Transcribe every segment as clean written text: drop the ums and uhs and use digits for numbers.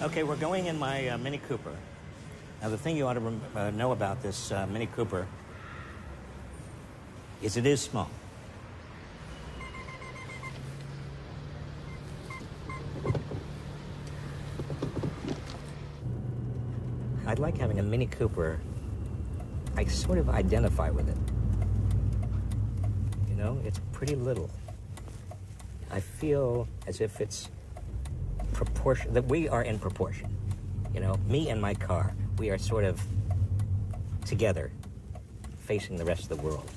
Okay, we're going in my Mini Cooper. Now, the thing you ought to know about this Mini Cooper is it is small. I'd like having a Mini Cooper. I sort of identify with it. You know, it's pretty little. I feel as if it's proportion, that we are in proportion. You know, me and my car, we are sort of together, facing the rest of the world.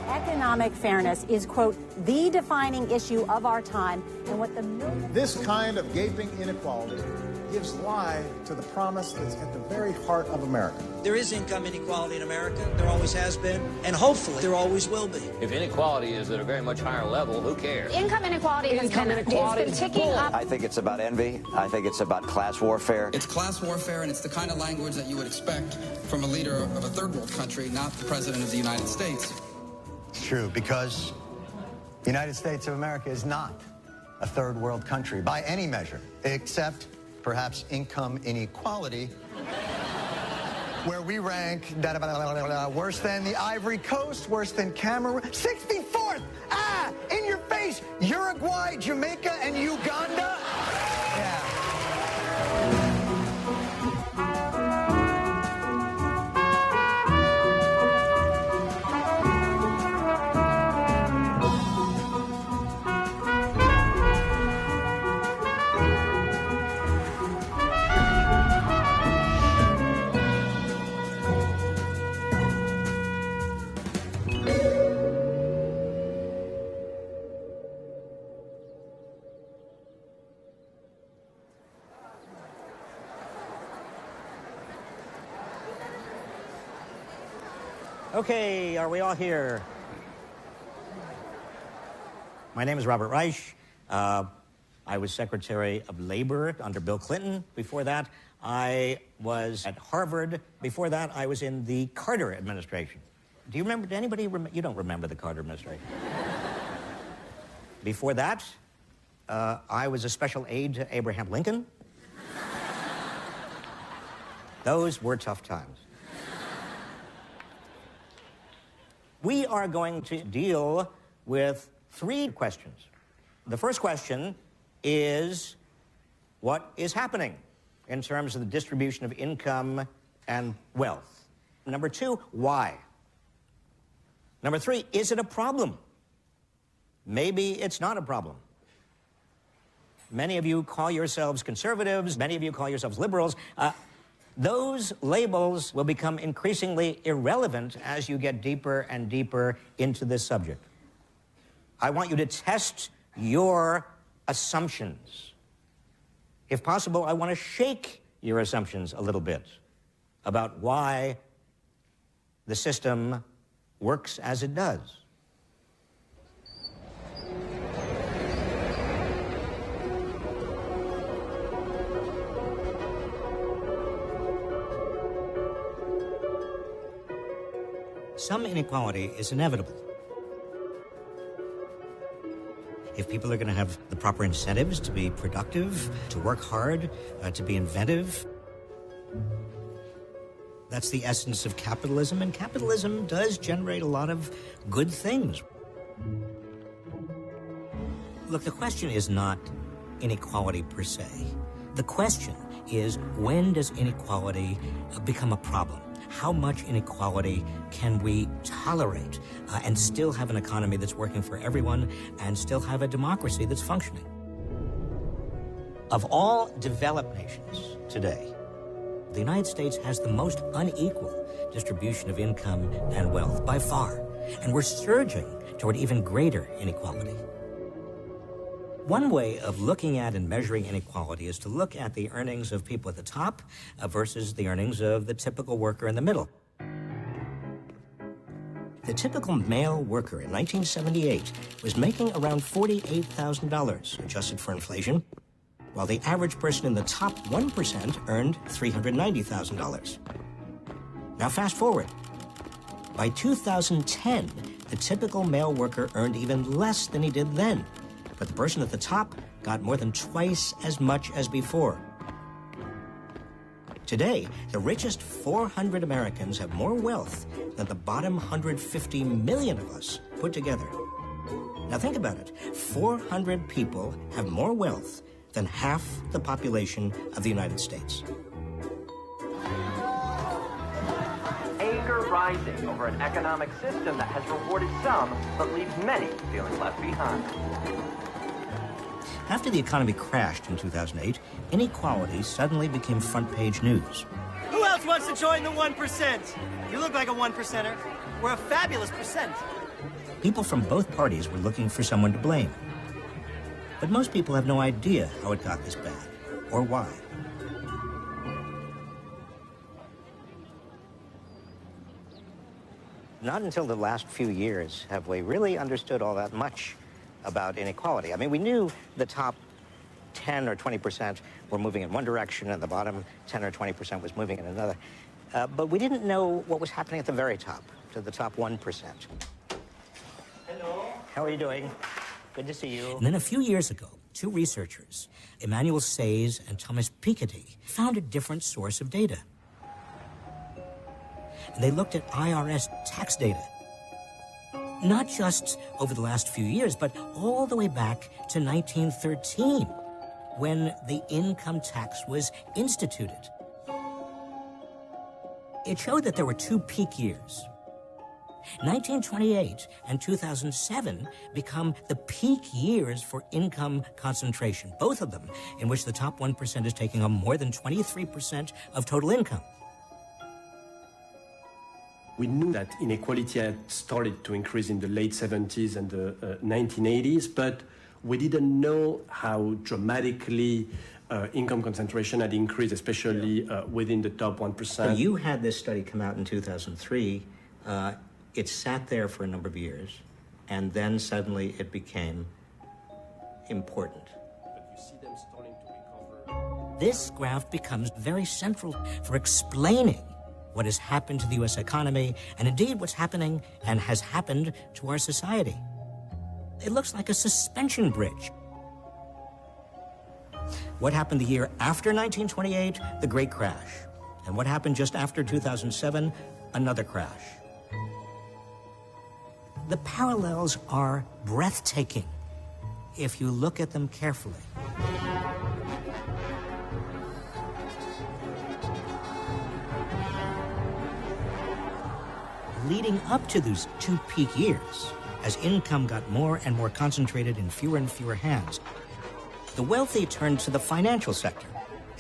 Economic fairness is, quote, the defining issue of our time, and what the millions... This kind of gaping inequality gives life to the promise that's at the very heart of America. There is income inequality in America. There always has been, and hopefully there always will be. If inequality is at a very much higher level, who cares? Income inequality has been ticking up. I think it's about envy. I think it's about class warfare. It's class warfare, and it's the kind of language that you would expect from a leader of a third world country, not the President of the United States. It's true, because the United States of America is not a third world country by any measure, except perhaps income inequality, where we rank worse than the Ivory Coast, worse than Cameroon, 64th, in your face, Uruguay, Jamaica, and Uganda. Yeah. Okay, are we all here? My name is Robert Reich. I was Secretary of Labor under Bill Clinton. Before that, I was at Harvard. Before that, I was in the Carter administration. Do you remember, you don't remember the Carter administration. Before that, I was a special aide to Abraham Lincoln. Those were tough times. We are going to deal with three questions. The first question is, what is happening in terms of the distribution of income and wealth? Number two, why? Number three, is it a problem? Maybe it's not a problem. Many of you call yourselves conservatives, many of you call yourselves liberals. Those labels will become increasingly irrelevant as you get deeper and deeper into this subject. I want you to test your assumptions. If possible, I want to shake your assumptions a little bit about why the system works as it does. Some inequality is inevitable. If people are going to have the proper incentives to be productive, to work hard, to be inventive, that's the essence of capitalism, and capitalism does generate a lot of good things. Look, the question is not inequality per se. The question is, when does inequality become a problem? How much inequality can we tolerate and still have an economy that's working for everyone and still have a democracy that's functioning? Of all developed nations today, the United States has the most unequal distribution of income and wealth by far, and we're surging toward even greater inequality. One way of looking at and measuring inequality is to look at the earnings of people at the top versus the earnings of the typical worker in the middle. The typical male worker in 1978 was making around $48,000, adjusted for inflation, while the average person in the top 1% earned $390,000. Now fast forward. By 2010, the typical male worker earned even less than he did then, but the person at the top got more than twice as much as before. Today, the richest 400 Americans have more wealth than the bottom 150 million of us put together. Now think about it. 400 people have more wealth than half the population of the United States. Anger rising over an economic system that has rewarded some but leaves many feeling left behind. After the economy crashed in 2008, inequality suddenly became front-page news. Who else wants to join the 1%? You look like a 1%er. We're a fabulous percent. People from both parties were looking for someone to blame. But most people have no idea how it got this bad, or why. Not until the last few years have we really understood all that much about inequality. I mean, we knew the top 10 or 20% were moving in one direction and the bottom 10 or 20% was moving in another. But we didn't know what was happening at the very top, to the top 1%. Hello. How are you doing? Good to see you. And then a few years ago, two researchers, Emmanuel Sayes and Thomas Piketty, found a different source of data. And they looked at IRS tax data. Not just over the last few years, but all the way back to 1913, when the income tax was instituted. It showed that there were two peak years. 1928 and 2007 become the peak years for income concentration, both of them in which the top 1% is taking on more than 23% of total income. We knew that inequality had started to increase in the late 70s and the 1980s, but we didn't know how dramatically income concentration had increased, especially within the top 1%. So you had this study come out in 2003. It sat there for a number of years, and then suddenly it became important. But you see them starting to recover. This graph becomes very central for explaining what has happened to the U.S. economy, and indeed what's happening and has happened to our society. It looks like a suspension bridge. What happened the year after 1928? The Great Crash. And what happened just after 2007? Another crash. The parallels are breathtaking if you look at them carefully. Leading up to those two peak years, as income got more and more concentrated in fewer and fewer hands, the wealthy turned to the financial sector,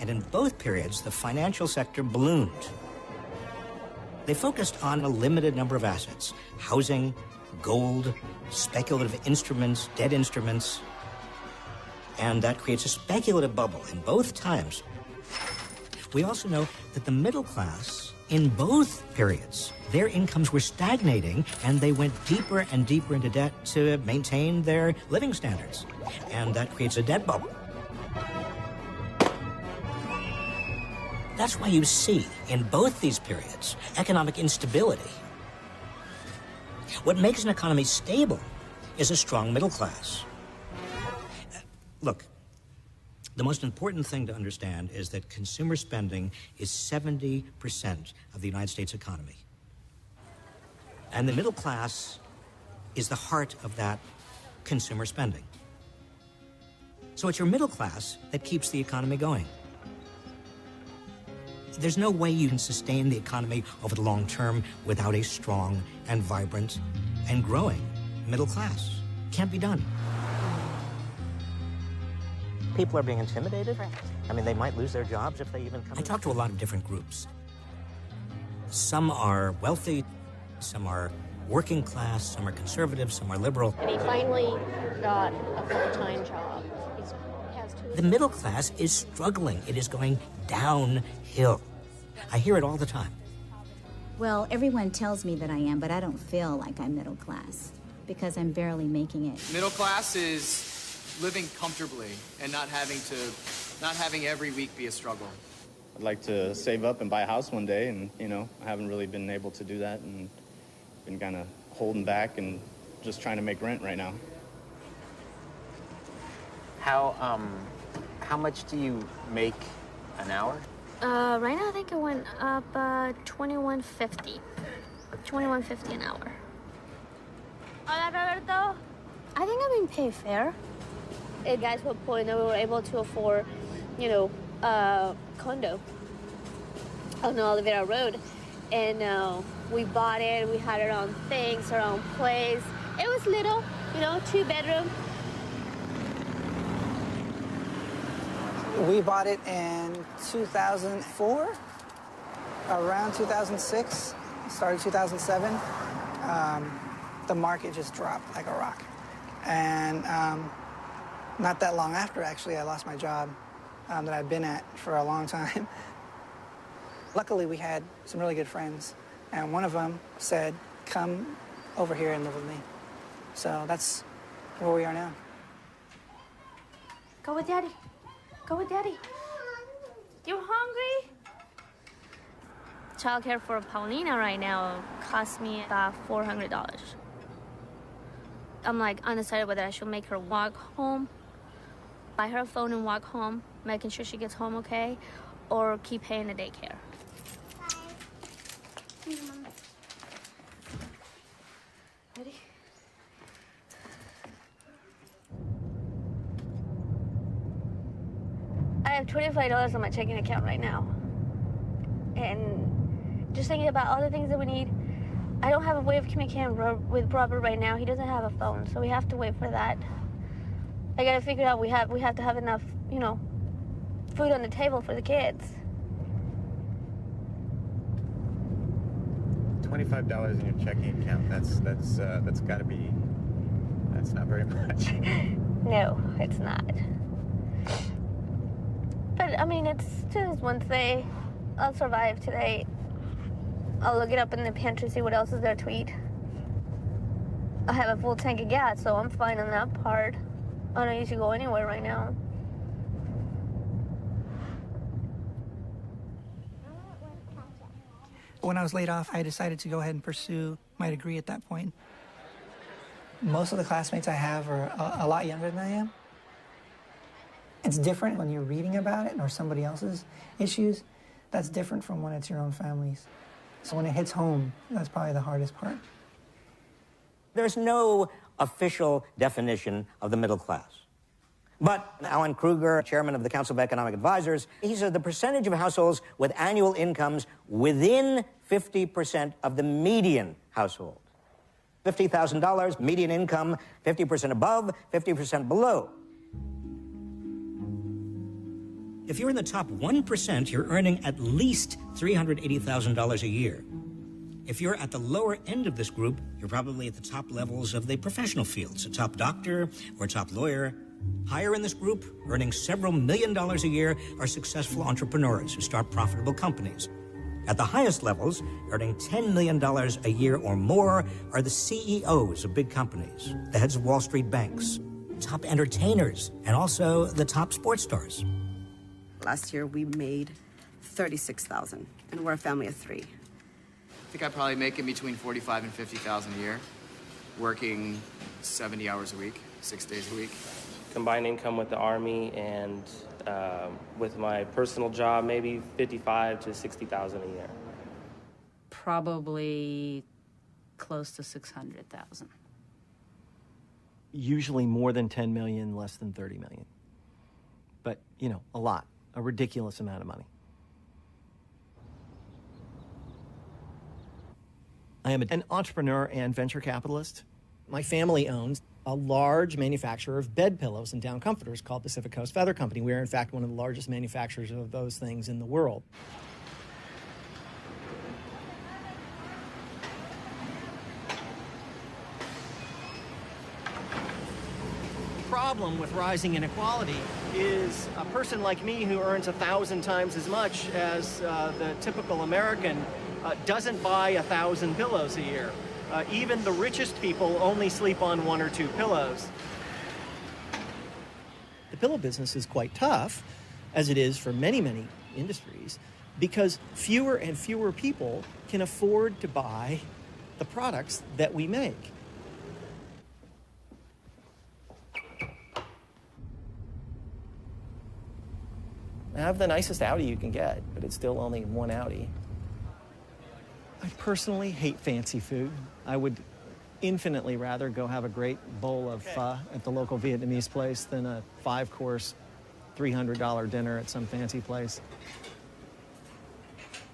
and in both periods, the financial sector ballooned. They focused on a limited number of assets: housing, gold, speculative instruments, debt instruments, and that creates a speculative bubble in both times. We also know that the middle class, in both periods, their incomes were stagnating, and they went deeper and deeper into debt to maintain their living standards. And that creates a debt bubble. That's why you see, in both these periods, economic instability. What makes an economy stable is a strong middle class. Look, the most important thing to understand is that consumer spending is 70% of the United States economy. And the middle class is the heart of that consumer spending. So it's your middle class that keeps the economy going. There's no way you can sustain the economy over the long term without a strong and vibrant and growing middle class. Can't be done. People are being intimidated. I mean, they might lose their jobs if they even come. I talk to a lot of different groups. Some are wealthy, some are working class, some are conservative, some are liberal. And he finally got a full-time job. The middle class is struggling. It is going downhill. I hear it all the time. Well, everyone tells me that I am, but I don't feel like I'm middle class because I'm barely making it. Middle class is living comfortably and not having every week be a struggle. I'd like to save up and buy a house one day, and, you know, I haven't really been able to do that and been kind of holding back and just trying to make rent right now. How much do you make an hour? Right now I think it went up $21.50. $21.50 an hour. Hola, Roberto. I think I'm being paid fair. It got to a point that we were able to afford, you know, a condo on Oliveira Road. And we bought it, we had our own things, our own place. It was little, you know, 2-bedroom. We bought it in 2004, around 2006, started 2007. The market just dropped like a rock. And not that long after, actually, I lost my job that I'd been at for a long time. Luckily, we had some really good friends, and one of them said, come over here and live with me. So that's where we are now. Go with Daddy. Go with Daddy. You hungry? Childcare for Paulina right now costs me about $400. I'm like undecided whether I should make her walk home, buy her a phone and walk home, making sure she gets home okay, or keep paying the daycare. Ready? I have $25 on my checking account right now. And just thinking about all the things that we need. I don't have a way of communicating with Robert right now. He doesn't have a phone, so we have to wait for that. I gotta figure out we have to have enough, you know, food on the table for the kids. $25 in your checking account, that's gotta be, that's not very much. No, it's not. But, I mean, it's just one day. I'll survive today. I'll look it up in the pantry, see what else is there to eat. I have a full tank of gas, so I'm fine on that part. I don't need to go anywhere right now. When I was laid off, I decided to go ahead and pursue my degree at that point. Most of the classmates I have are a lot younger than I am. It's different when you're reading about it or somebody else's issues. That's different from when it's your own family's. So when it hits home, that's probably the hardest part. There's no official definition of the middle class. But Alan Kruger, chairman of the Council of Economic Advisors, he said the percentage of households with annual incomes within 50% of the median household. $50,000, median income, 50% above, 50% below. If you're in the top 1%, you're earning at least $380,000 a year. If you're at the lower end of this group, you're probably at the top levels of the professional fields, a top doctor or a top lawyer. Higher in this group, earning several $1 million a year, are successful entrepreneurs who start profitable companies. At the highest levels, earning $10 million a year or more, are the CEOs of big companies, the heads of Wall Street banks, top entertainers, and also the top sports stars. Last year, we made $36,000, and we're a family of 3. I think I probably make in between $45,000 and $50,000 a year, working 70 hours a week, 6 days a week. Combined income with the Army and with my personal job, maybe $55,000 to $60,000 a year. Probably close to $600,000. Usually more than 10 million, less than 30 million. But, you know, a lot, a ridiculous amount of money. I am an entrepreneur and venture capitalist. My family owns a large manufacturer of bed pillows and down comforters called Pacific Coast Feather Company. We are, in fact, one of the largest manufacturers of those things in the world. The problem with rising inequality is a person like me who earns 1,000 times as much as the typical American doesn't buy 1,000 pillows a year. Even the richest people only sleep on 1 or 2 pillows. The pillow business is quite tough, as it is for many, many industries, because fewer and fewer people can afford to buy the products that we make. I have the nicest Audi you can get, but it's still only one Audi. I personally hate fancy food. I would infinitely rather go have a great bowl of pho at the local Vietnamese place than a 5-course, $300 dinner at some fancy place.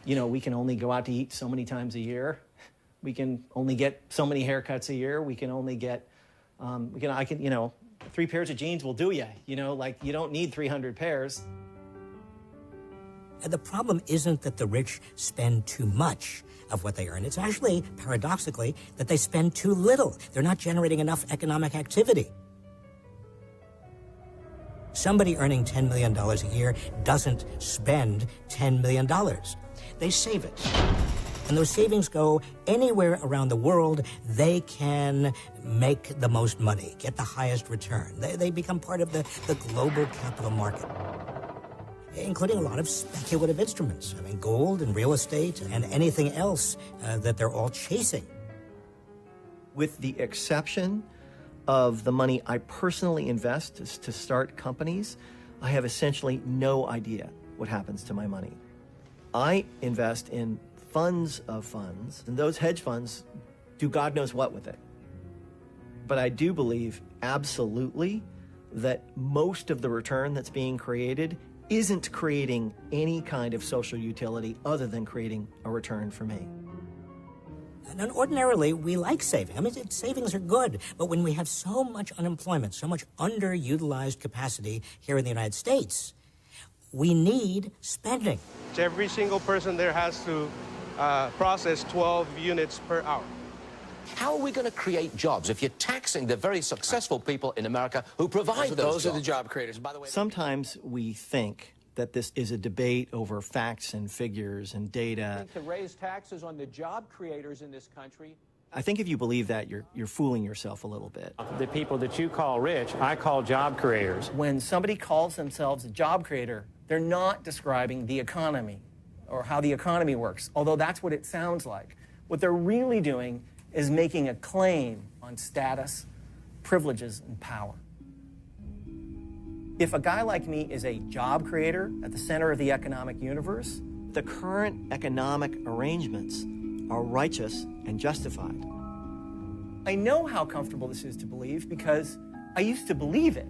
You know, we can only go out to eat so many times a year. We can only get so many haircuts a year. We can only get, 3 pairs of jeans will do you. You know, like, you don't need 300 pairs. The problem isn't that the rich spend too much of what they earn. It's actually, paradoxically, that they spend too little. They're not generating enough economic activity. Somebody earning $10 million a year doesn't spend $10 million. They save it. And those savings go anywhere around the world they can make the most money, get the highest return. They become part of the global capital market, including a lot of speculative instruments. I mean, gold and real estate and anything else that they're all chasing. With the exception of the money I personally invest to start companies, I have essentially no idea what happens to my money. I invest in funds of funds, and those hedge funds do God knows what with it. But I do believe absolutely that most of the return that's being created isn't creating any kind of social utility other than creating a return for me. And ordinarily, we like saving. I mean, savings are good, but when we have so much unemployment, so much underutilized capacity here in the United States, we need spending. Every single person there has to process 12 units per hour. How are we going to create jobs if you're taxing the very successful people in America who provide those jobs? Those are the job creators. By the way, sometimes we think that this is a debate over facts and figures and data. To raise taxes on the job creators in this country. I think if you believe that, you're fooling yourself a little bit. The people that you call rich, I call job creators. When somebody calls themselves a job creator, they're not describing the economy or how the economy works, although that's what it sounds like. What they're really doing is making a claim on status, privileges, and power. If a guy like me is a job creator at the center of the economic universe, the current economic arrangements are righteous and justified. I know how comfortable this is to believe because I used to believe it.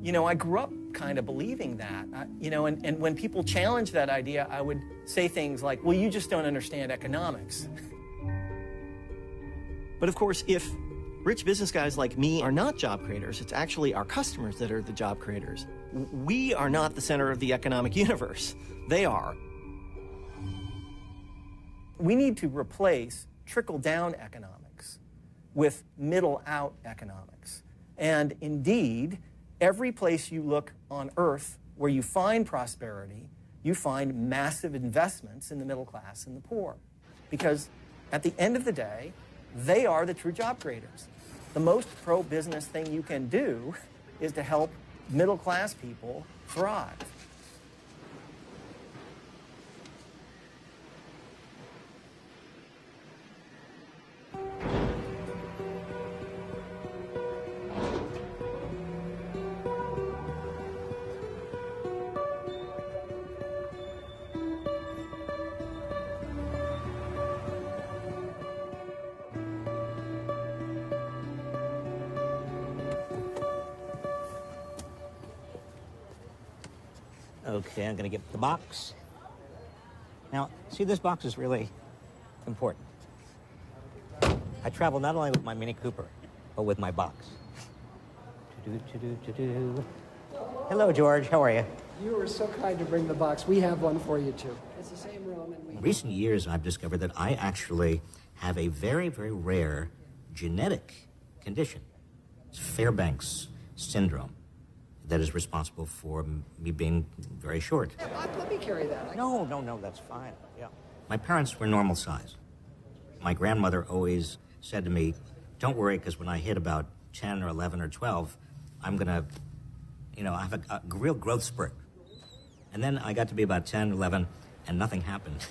You know, I grew up kind of believing that. And when people challenge that idea, I would say things like, well, you just don't understand economics. But of course, if rich business guys like me are not job creators, it's actually our customers that are the job creators. We are not the center of the economic universe. They are. We need to replace trickle-down economics with middle-out economics. And indeed, every place you look on Earth where you find prosperity, you find massive investments in the middle class and the poor. Because at the end of the day, they are the true job creators. The most pro-business thing you can do is to help middle-class people thrive. Okay, I'm going to get the box. Now, see, this box is really important. I travel not only with my Mini Cooper, but with my box. Hello, George. How are you? You were so kind to bring the box. We have one for you, too. It's the same room. And In recent years, I've discovered that I actually have a very, very rare genetic condition. It's Fairbanks syndrome. That is responsible for me being very short. Yeah, let me carry that. No, that's fine. Yeah. My parents were normal size. My grandmother always said to me, don't worry, because when I hit about 10 or 11 or 12, I'm going to, have a real growth spurt. And then I got to be about 10, 11, and nothing happened,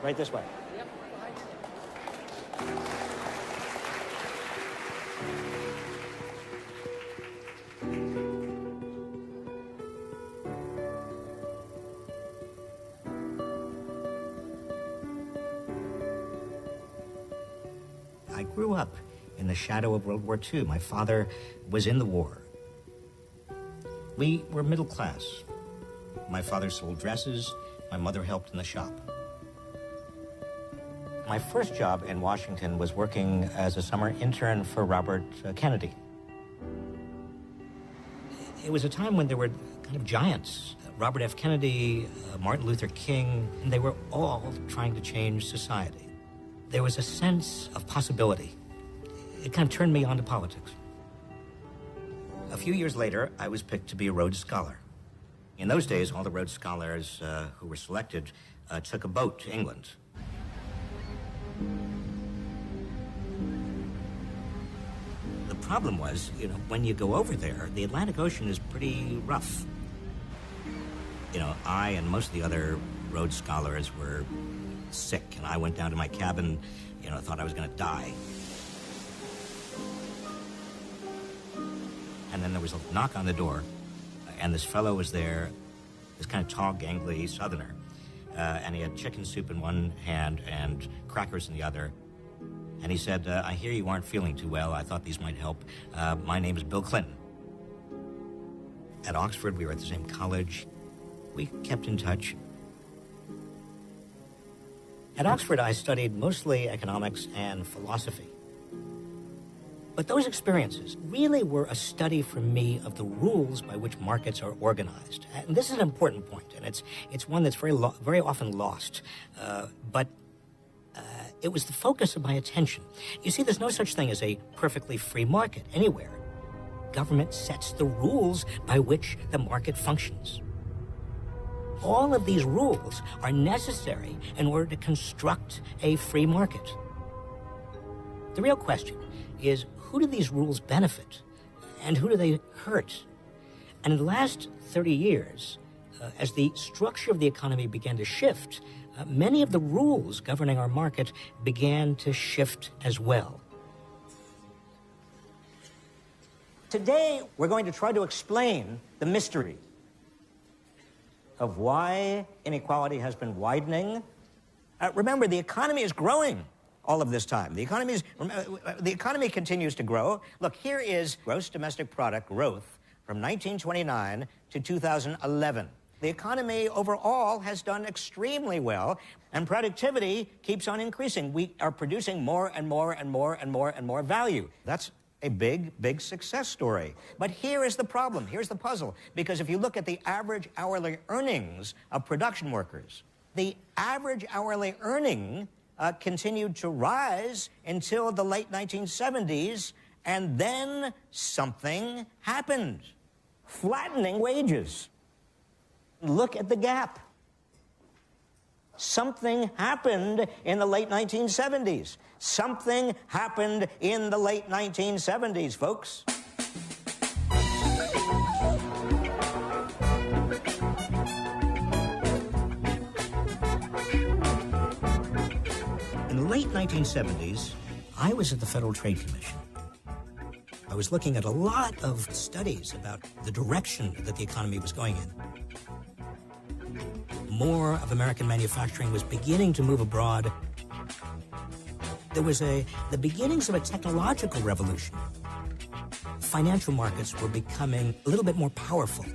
Right this way. Yep, behind I grew up in the shadow of World War II. My father was in the war. We were middle class. My father sold dresses. My mother helped in the shop. My first job in Washington was working as a summer intern for Robert Kennedy. It was a time when there were kind of giants. Robert F. Kennedy, Martin Luther King, and they were all trying to change society. There was a sense of possibility. It kind of turned me on to politics. A few years later, I was picked to be a Rhodes Scholar. In those days, all the Rhodes Scholars who were selected took a boat to England. The problem was, when you go over there, the Atlantic Ocean is pretty rough. I and most of the other Rhodes Scholars were sick, and I went down to my cabin, thought I was going to die. And then there was a knock on the door, and this fellow was there, this kind of tall, gangly southerner, and he had chicken soup in one hand and crackers in the other. And he said, I hear you aren't feeling too well. I thought these might help. My name is Bill Clinton. At Oxford, we were at the same college. We kept in touch. At Oxford, I studied mostly economics and philosophy. But those experiences really were a study for me of the rules by which markets are organized. And this is an important point, and it's one that's very often lost. But it was the focus of my attention. You see, there's no such thing as a perfectly free market anywhere. Government sets the rules by which the market functions. All of these rules are necessary in order to construct a free market. The real question is, who do these rules benefit and who do they hurt? And in the last 30 years, as the structure of the economy began to shift, many of the rules governing our market began to shift as well. Today, we're going to try to explain the mystery of why inequality has been widening. Remember, the economy is growing all of this time. The economy continues to grow. Look, here is gross domestic product growth from 1929 to 2011. The economy overall has done extremely well, and productivity keeps on increasing. We are producing more and more and more and more and more value. That's a big, big success story. But here is the problem. Here's the puzzle. Because if you look at the average hourly earnings of production workers, the average hourly earning continued to rise until the late 1970s, and then something happened. Flattening wages. Look at the gap. Something happened in the late 1970s. Something happened in the late 1970s, folks. In the late 1970s, I was at the Federal Trade Commission. I was looking at a lot of studies about the direction that the economy was going in. More of American manufacturing was beginning to move abroad. There was the beginnings of a technological revolution. Financial markets were becoming a little bit more powerful.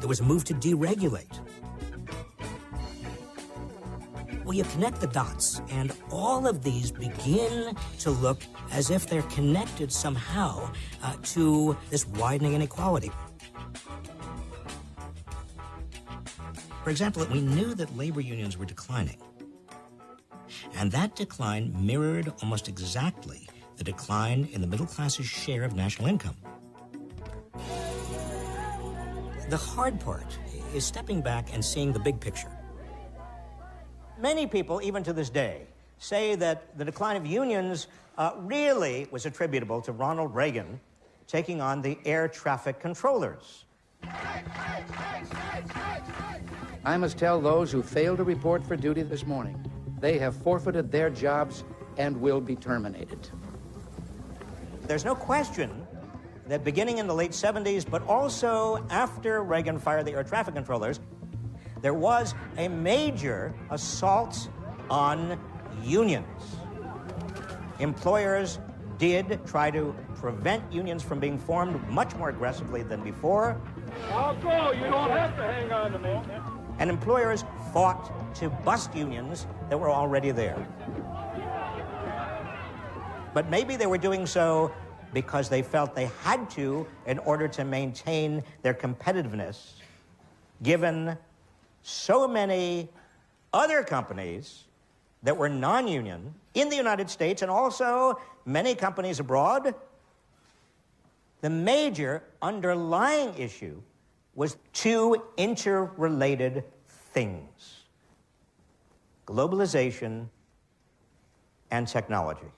There was a move to deregulate. Well, you connect the dots, and all of these begin to look as if they're connected somehow to this widening inequality. For example, we knew that labor unions were declining. And that decline mirrored almost exactly the decline in the middle class's share of national income. The hard part is stepping back and seeing the big picture. Many people, even to this day, say that the decline of unions really was attributable to Ronald Reagan taking on the air traffic controllers. I must tell those who failed to report for duty this morning, they have forfeited their jobs and will be terminated. There's no question that beginning in the late 70s, but also after Reagan fired the air traffic controllers, there was a major assault on unions. Employers did try to prevent unions from being formed much more aggressively than before. I'll go. You don't have to hang on to me. And employers fought to bust unions that were already there. But maybe they were doing so because they felt they had to in order to maintain their competitiveness, given so many other companies that were non-union in the United States and also many companies abroad. The major underlying issue was two interrelated things: globalization and technology.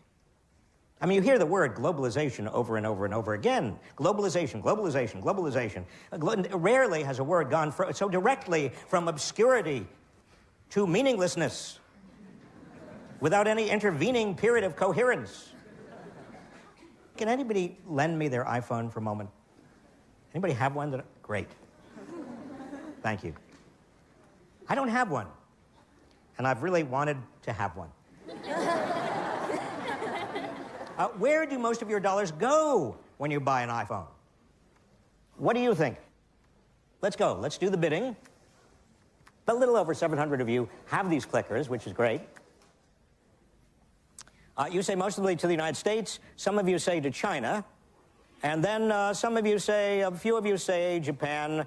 I mean, you hear the word globalization over and over and over again. Globalization, globalization, globalization. Rarely has a word gone so directly from obscurity to meaninglessness without any intervening period of coherence. Can anybody lend me their iPhone for a moment? Anybody have one? Great. Thank you. I don't have one, and I've really wanted to have one. Where do most of your dollars go when you buy an iPhone? What do you think? Let's go. Let's do the bidding. A little over 700 of you have these clickers, which is great. You say mostly to the United States. Some of you say to China. And then some of you say, a few of you say Japan.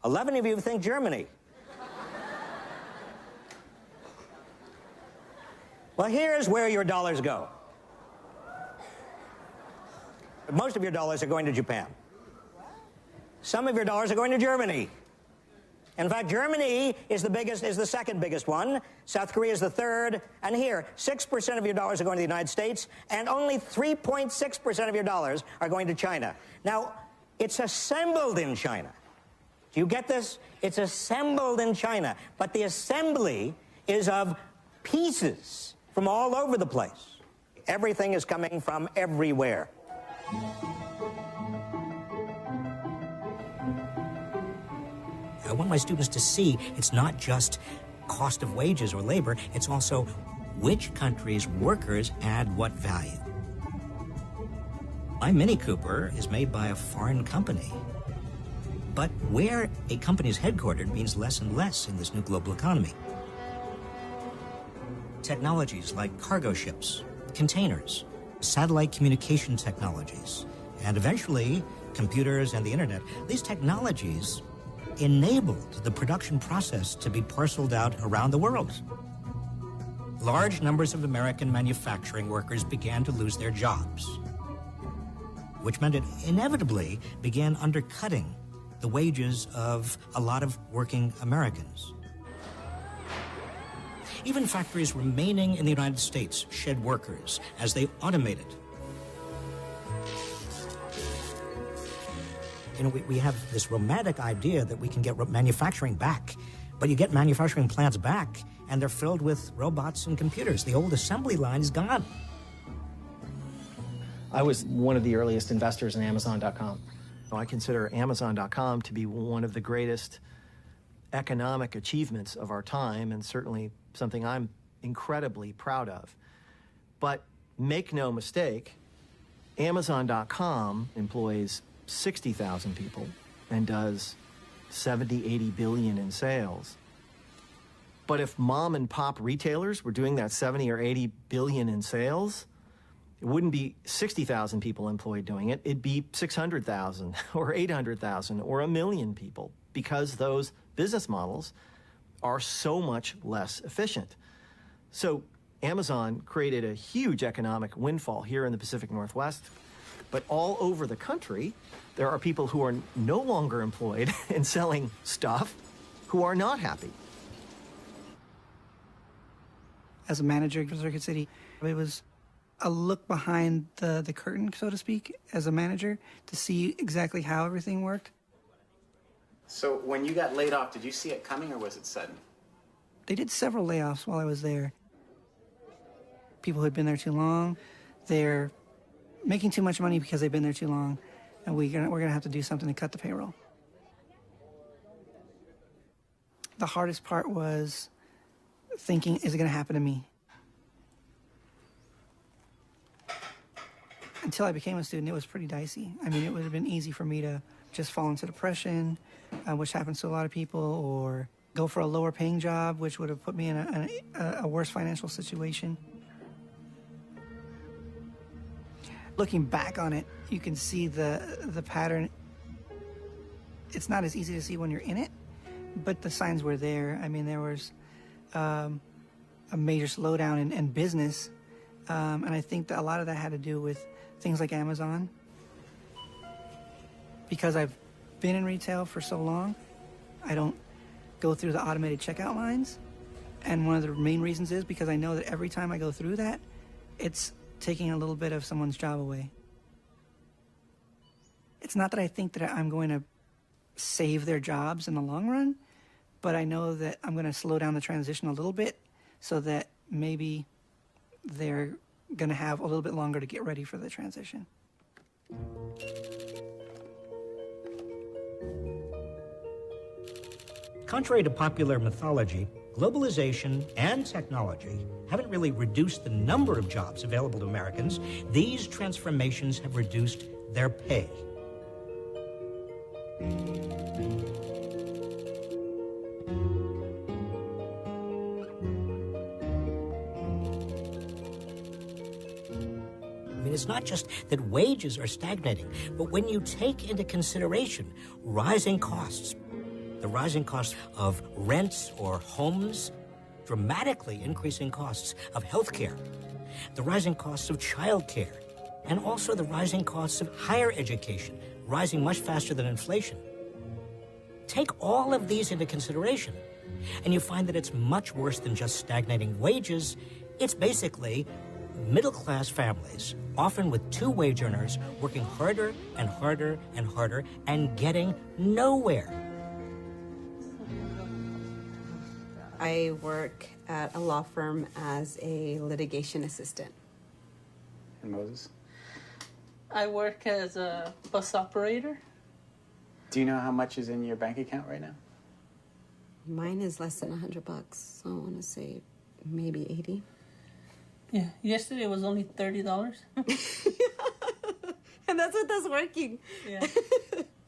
11 of you think Germany. Well, here's where your dollars go. Most of your dollars are going to Japan. Some of your dollars are going to Germany. In fact, Germany is the second biggest one. South Korea is the third. And here, 6% of your dollars are going to the United States, and only 3.6% of your dollars are going to China. Now, it's assembled in China. Do you get this? It's assembled in China. But the assembly is of pieces from all over the place. Everything is coming from everywhere. I want my students to see it's not just cost of wages or labor, it's also which country's workers add what value. My Mini Cooper is made by a foreign company. But where a company is headquartered means less and less in this new global economy. Technologies like cargo ships, containers, satellite communication technologies, and eventually computers and the internet, these technologies enabled the production process to be parceled out around the world. Large numbers of American manufacturing workers began to lose their jobs, which meant it inevitably began undercutting the wages of a lot of working Americans. Even factories remaining in the United States shed workers as they automated. You know, we have this romantic idea that we can get manufacturing back, but you get manufacturing plants back, and they're filled with robots and computers. The old assembly line is gone. I was one of the earliest investors in Amazon.com. I consider Amazon.com to be one of the greatest economic achievements of our time, and certainly something I'm incredibly proud of. But make no mistake, Amazon.com employs 60,000 people and does 70, 80 billion in sales. But if mom and pop retailers were doing that 70 or 80 billion in sales, it wouldn't be 60,000 people employed doing it. It'd be 600,000 or 800,000 or 1 million people, because those business models are so much less efficient. So Amazon created a huge economic windfall here in the Pacific Northwest, but all over the country, there are people who are no longer employed in selling stuff who are not happy. as a manager for Circuit City. It was a look behind the curtain, so to speak, as a manager to see exactly how everything worked. So when you got laid off, did you see it coming or was it sudden? They did several layoffs while I was there. People who had been there too long, they're making too much money because they've been there too long, and we're gonna have to do something to cut the payroll. The hardest part was thinking, is it gonna happen to me? Until I became a student, it was pretty dicey. I mean, it would have been easy for me to just fall into depression, which happens to a lot of people, or go for a lower paying job, which would have put me in a worse financial situation. Looking back on it, you can see the pattern. It's not as easy to see when you're in it, but the signs were there. I mean, there was a major slowdown in business, and I think that a lot of that had to do with things like Amazon. Because I've been in retail for so long, I don't go through the automated checkout lines. And one of the main reasons is because I know that every time I go through that, it's taking a little bit of someone's job away. It's not that I think that I'm going to save their jobs in the long run, but I know that I'm going to slow down the transition a little bit so that maybe they're going to have a little bit longer to get ready for the transition. Contrary to popular mythology, globalization and technology haven't really reduced the number of jobs available to Americans. These transformations have reduced their pay. It's not just that wages are stagnating, but when you take into consideration rising costs, the rising costs of rents or homes, dramatically increasing costs of healthcare, the rising costs of childcare, and also the rising costs of higher education, rising much faster than inflation. Take all of these into consideration, and you find that it's much worse than just stagnating wages. It's basically middle-class families, often with two wage earners, working harder and harder and harder and getting nowhere. I work at a law firm as a litigation assistant. And Moses? I work as a bus operator. Do you know how much is in your bank account right now? Mine is less than $100, so I want to say maybe 80. Yeah, yesterday it was only $30. And that's what that's working. Yeah.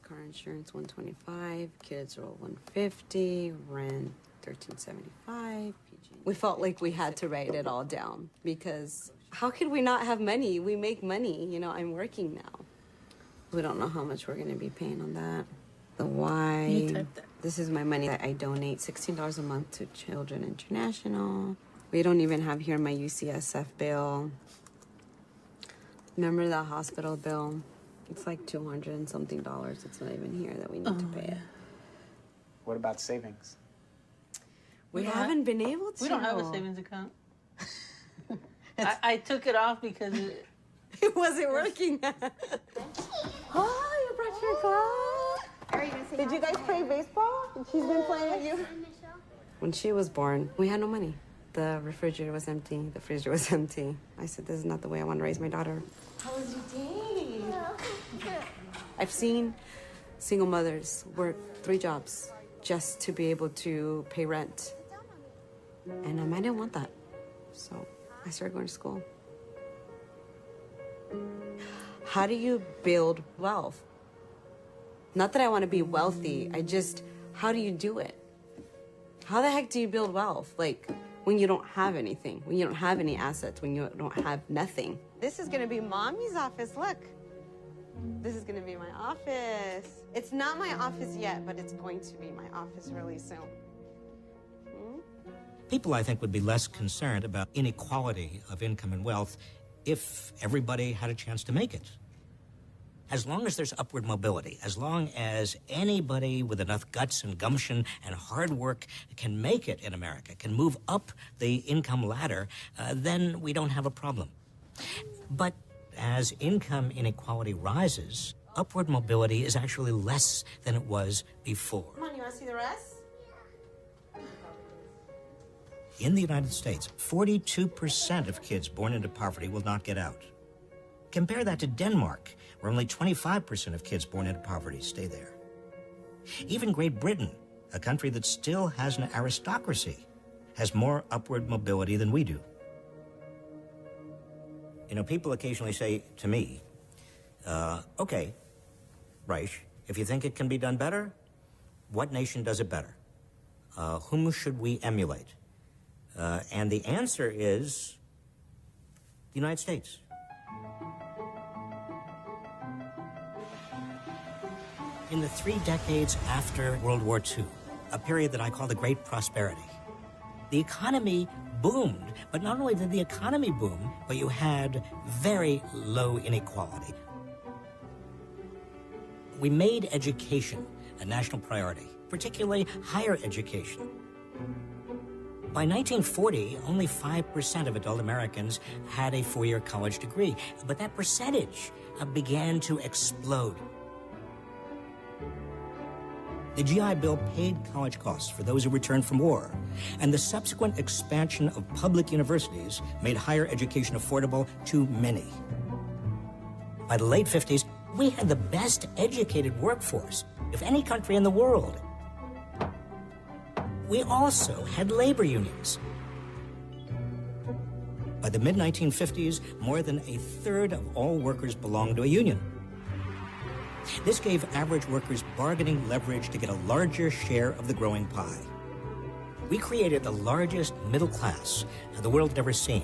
Car insurance $125, kids are $150, rent $13.75. We felt like we had to write it all down because how could we not have money? We make money. You know, I'm working now. We don't know how much we're going to be paying on that. The why. You typed that. This is my money that I donate $16 a month to Children International. We don't even have here my UCSF bill. Remember the hospital bill? It's like $200 and something. It's not even here that we need to pay it. What about savings? We haven't been able to. We don't have a savings account. I took it off because it wasn't working. Oh, you brought your class. Did you guys play baseball? She's been playing with you. When she was born, we had no money. The refrigerator was empty. The freezer was empty. I said, this is not the way I want to raise my daughter. How was your day? I've seen single mothers work 3 jobs just to be able to pay rent. And I didn't want that. So I started going to school. How do you build wealth? Not that I want to be wealthy. How do you do it? How the heck do you build wealth? Like, when you don't have anything, when you don't have any assets, when you don't have nothing. This is gonna be Mommy's office, look. This is gonna be my office. It's not my office yet, but it's going to be my office really soon. People, I think, would be less concerned about inequality of income and wealth if everybody had a chance to make it. As long as there's upward mobility, as long as anybody with enough guts and gumption and hard work can make it in America, can move up the income ladder, then we don't have a problem. But as income inequality rises, upward mobility is actually less than it was before. Come on, you want to see the rest? In the United States, 42% of kids born into poverty will not get out. Compare that to Denmark, where only 25% of kids born into poverty stay there. Even Great Britain, a country that still has an aristocracy, has more upward mobility than we do. You know, people occasionally say to me, okay, Reich, if you think it can be done better, what nation does it better? Whom should we emulate? And the answer is the United States. In the 3 decades after World War II, a period that I call the Great Prosperity, the economy boomed, but not only did the economy boom, but you had very low inequality. We made education a national priority, particularly higher education. By 1940, only 5% of adult Americans had a 4-year college degree, but that percentage began to explode. The GI Bill paid college costs for those who returned from war, and the subsequent expansion of public universities made higher education affordable to many. By the late 50s, we had the best educated workforce of any country in the world. We also had labor unions. By the mid-1950s, more than a third of all workers belonged to a union. This gave average workers bargaining leverage to get a larger share of the growing pie. We created the largest middle class the world had ever seen.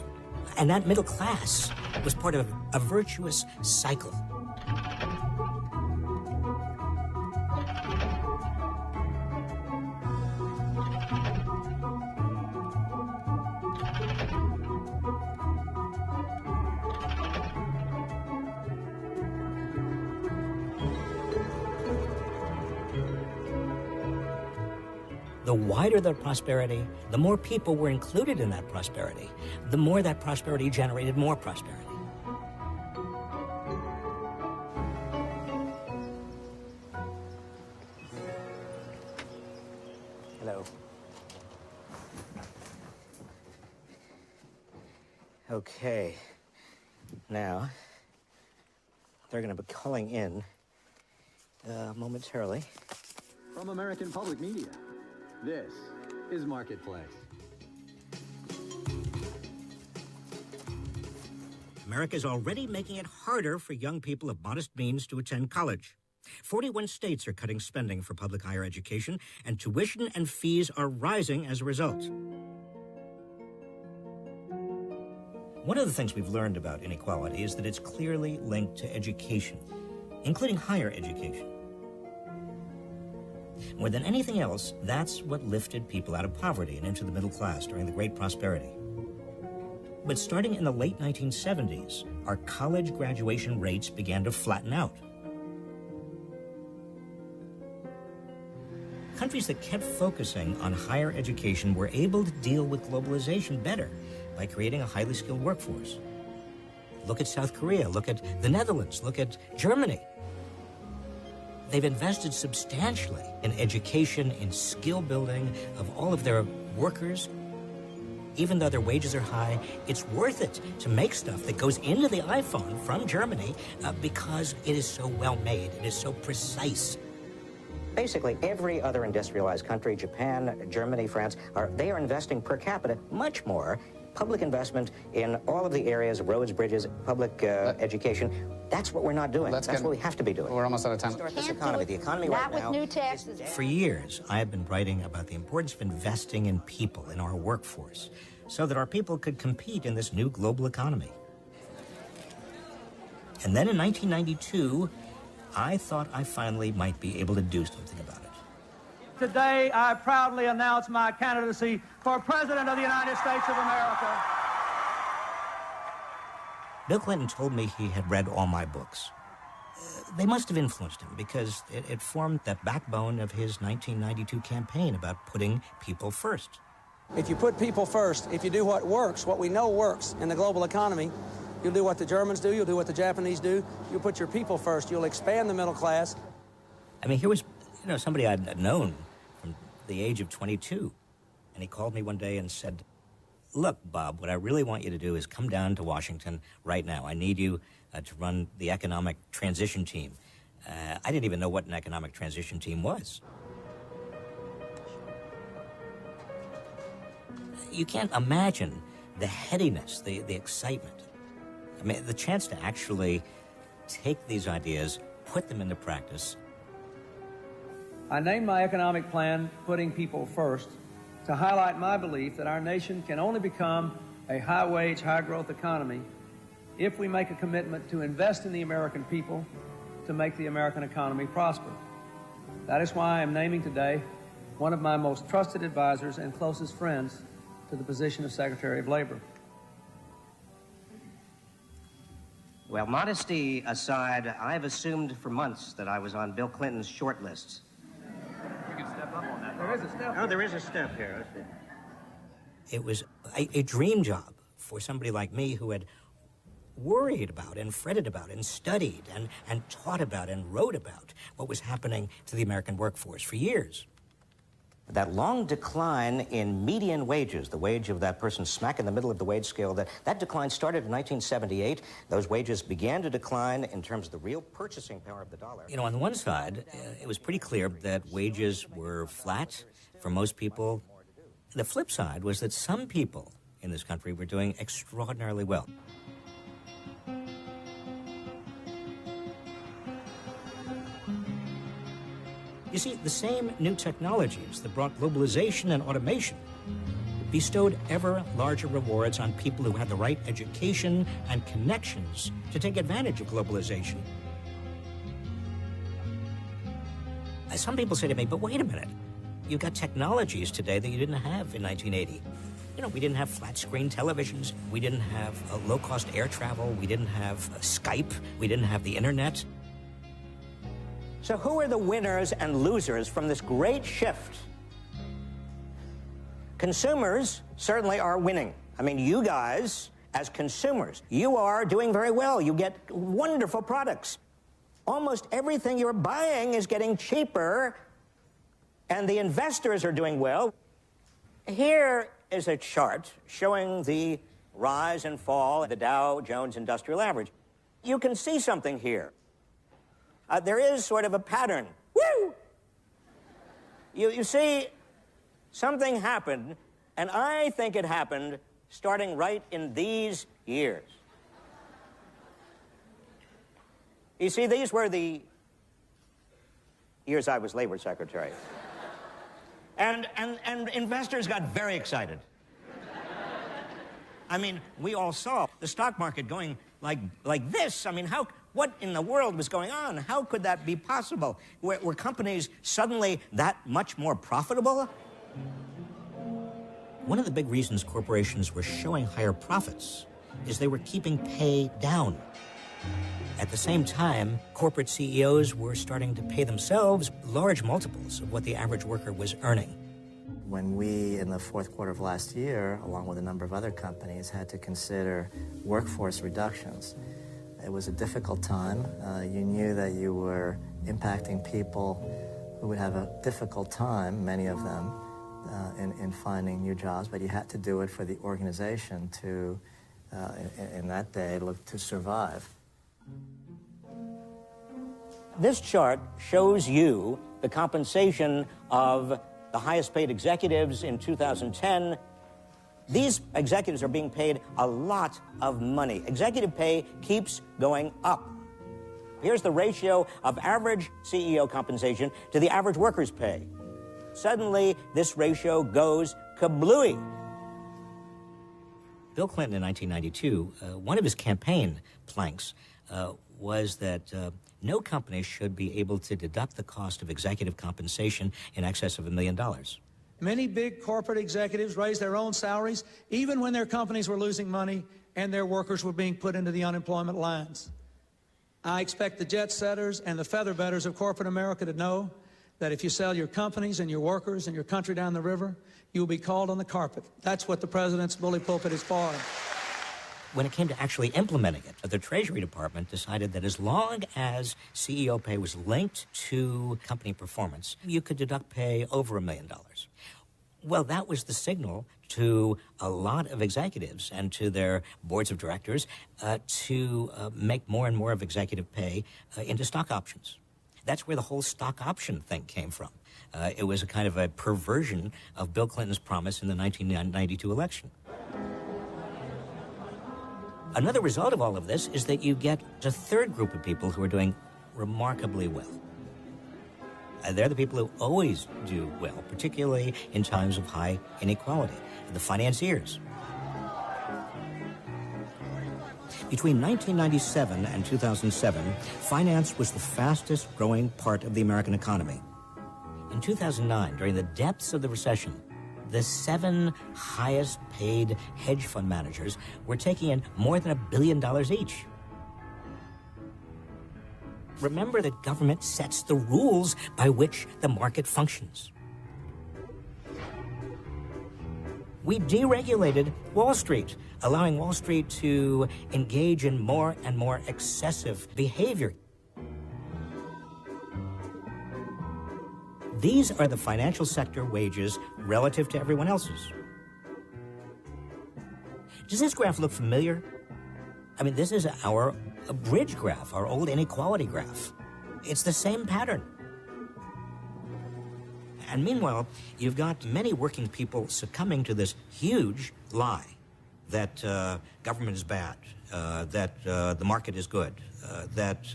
And that middle class was part of a virtuous cycle. The wider the prosperity, the more people were included in that prosperity, the more that prosperity generated more prosperity. Hello. Okay. Now, they're going to be calling in momentarily. From American Public Media, this is Marketplace. America is already making it harder for young people of modest means to attend college. 41 states are cutting spending for public higher education, and tuition and fees are rising as a result. One of the things we've learned about inequality is that it's clearly linked to education, including higher education. More than anything else, that's what lifted people out of poverty and into the middle class during the Great Prosperity. But starting in the late 1970s, our college graduation rates began to flatten out. Countries that kept focusing on higher education were able to deal with globalization better by creating a highly skilled workforce. Look at South Korea, look at the Netherlands, look at Germany. They've invested substantially in education, in skill building of all of their workers. Even though their wages are high, it's worth it to make stuff that goes into the iPhone from Germany because it is so well made, it is so precise. Basically, every other industrialized country, Japan, Germany, France, they are investing per capita much more. Public investment in all of the areas, roads, bridges, public education. That's what we're not doing. That's what we have to be doing. We're almost out of time. Start this economy. The economy right now. Not with new taxes. For years, I have been writing about the importance of investing in people, in our workforce, so that our people could compete in this new global economy. And then in 1992, I thought I finally might be able to do something about it. Today, I proudly announce my candidacy for President of the United States of America. Bill Clinton told me he had read all my books. They must have influenced him because it formed the backbone of his 1992 campaign about putting people first. If you put people first, if you do what works, what we know works in the global economy, you'll do what the Germans do, you'll do what the Japanese do, you'll put your people first, you'll expand the middle class. I mean, here was, somebody I'd known from the age of 22, and he called me one day and said, look, Bob, what I really want you to do is come down to Washington right now. I need you to run the economic transition team. I didn't even know what an economic transition team was. You can't imagine the headiness, the excitement. I mean, the chance to actually take these ideas, put them into practice. I named my economic plan Putting People First to highlight my belief that our nation can only become a high-wage, high-growth economy if we make a commitment to invest in the American people to make the American economy prosper. That is why I am naming today one of my most trusted advisors and closest friends to the position of Secretary of Labor. Well, modesty aside, I've assumed for months that I was on Bill Clinton's short lists. You can step up on that. There is a step. Oh, there is a step here. It was a dream job for somebody like me who had worried about and fretted about and studied and taught about and wrote about what was happening to the American workforce for years. That long decline in median wages, the wage of that person smack in the middle of the wage scale, that decline started in 1978. Those wages began to decline in terms of the real purchasing power of the dollar. On the one side, it was pretty clear that wages were flat for most people. The flip side was that some people in this country were doing extraordinarily well. You see, the same new technologies that brought globalization and automation bestowed ever larger rewards on people who had the right education and connections to take advantage of globalization. Some people say to me, but wait a minute, you've got technologies today that you didn't have in 1980. We didn't have flat-screen televisions, we didn't have low-cost air travel, we didn't have Skype, we didn't have the internet. So who are the winners and losers from this great shift? Consumers certainly are winning. I mean, you guys, as consumers, you are doing very well. You get wonderful products. Almost everything you're buying is getting cheaper, and the investors are doing well. Here is a chart showing the rise and fall of the Dow Jones Industrial Average. You can see something here. There is sort of a pattern. Woo! You see, something happened, and I think it happened starting right in these years. You see, these were the years I was Labor Secretary. And investors got very excited. I mean, we all saw the stock market going like this. I mean, what in the world was going on? How could that be possible? Were companies suddenly that much more profitable? One of the big reasons corporations were showing higher profits is they were keeping pay down. At the same time, corporate CEOs were starting to pay themselves large multiples of what the average worker was earning. When we, in the fourth quarter of last year, along with a number of other companies, had to consider workforce reductions, it was a difficult time. You knew that you were impacting people who would have a difficult time, many of them, in finding new jobs, but you had to do it for the organization to, in that day, look to survive. This chart shows you the compensation of the highest paid executives in 2010. These executives are being paid a lot of money. Executive pay keeps going up. Here's the ratio of average CEO compensation to the average worker's pay. Suddenly, this ratio goes kablooey. Bill Clinton in 1992, one of his campaign planks was that no company should be able to deduct the cost of executive compensation in excess of $1 million. Many big corporate executives raised their own salaries, even when their companies were losing money and their workers were being put into the unemployment lines. I expect the jet setters and the feather bedders of corporate America to know that if you sell your companies and your workers and your country down the river, you'll be called on the carpet. That's what the president's bully pulpit is for. When it came to actually implementing it, the Treasury Department decided that as long as CEO pay was linked to company performance, you could deduct pay over $1 million. Well, that was the signal to a lot of executives and to their boards of directors to make more and more of executive pay into stock options. That's where the whole stock option thing came from. It was a kind of a perversion of Bill Clinton's promise in the 1992 election. Another result of all of this is that you get a third group of people who are doing remarkably well. They're the people who always do well, particularly in times of high inequality, the financiers. Between 1997 and 2007, finance was the fastest growing part of the American economy. In 2009, during the depths of the recession, the 7 highest paid hedge fund managers were taking in more than $1 billion each. Remember that government sets the rules by which the market functions. We deregulated Wall Street, allowing Wall Street to engage in more and more excessive behavior. These are the financial sector wages relative to everyone else's. Does this graph look familiar? I mean, this is our bridge graph, our old inequality graph. It's the same pattern. And meanwhile, you've got many working people succumbing to this huge lie that government is bad, that the market is good, that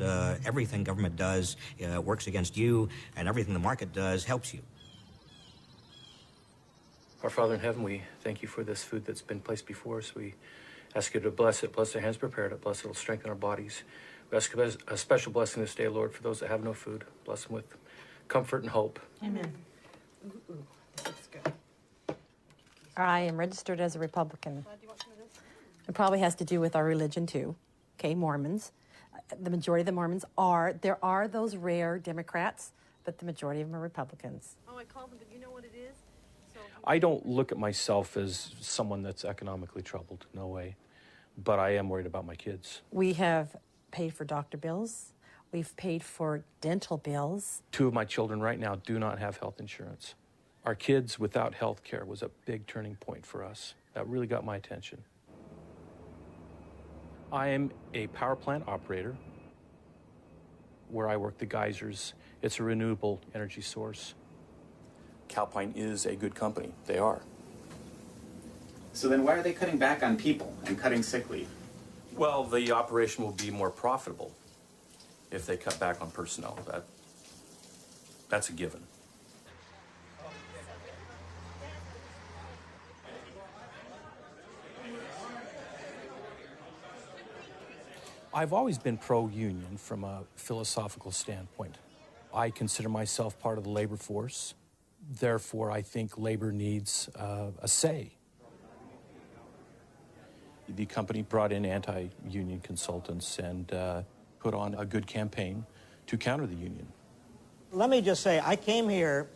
everything government does works against you, and everything the market does helps you. Our Father in heaven, we thank you for this food that's been placed before us. We ask you to bless it, bless the hands prepared it, bless it will strengthen our bodies. We ask a special blessing this day, Lord, for those that have no food. Bless them with comfort and hope. Amen. That's good. I am registered as a Republican. It probably has to do with our religion, too. Okay, Mormons. The majority of the Mormons there are those rare Democrats, but the majority of them are Republicans. Oh, I called them, but you know what it is? I don't look at myself as someone that's economically troubled, no way. But I am worried about my kids. We have paid for doctor bills. We've paid for dental bills. 2 of my children right now do not have health insurance. Our kids without health care was a big turning point for us. That really got my attention. I am a power plant operator where I work the geysers. It's a renewable energy source. Calpine is a good company. They are. So then why are they cutting back on people and cutting sick leave? Well, the operation will be more profitable if they cut back on personnel. That's a given. I've always been pro-union from a philosophical standpoint. I consider myself part of the labor force. Therefore, I think labor needs a say. The company brought in anti-union consultants and put on a good campaign to counter the union. Let me just say, I came here,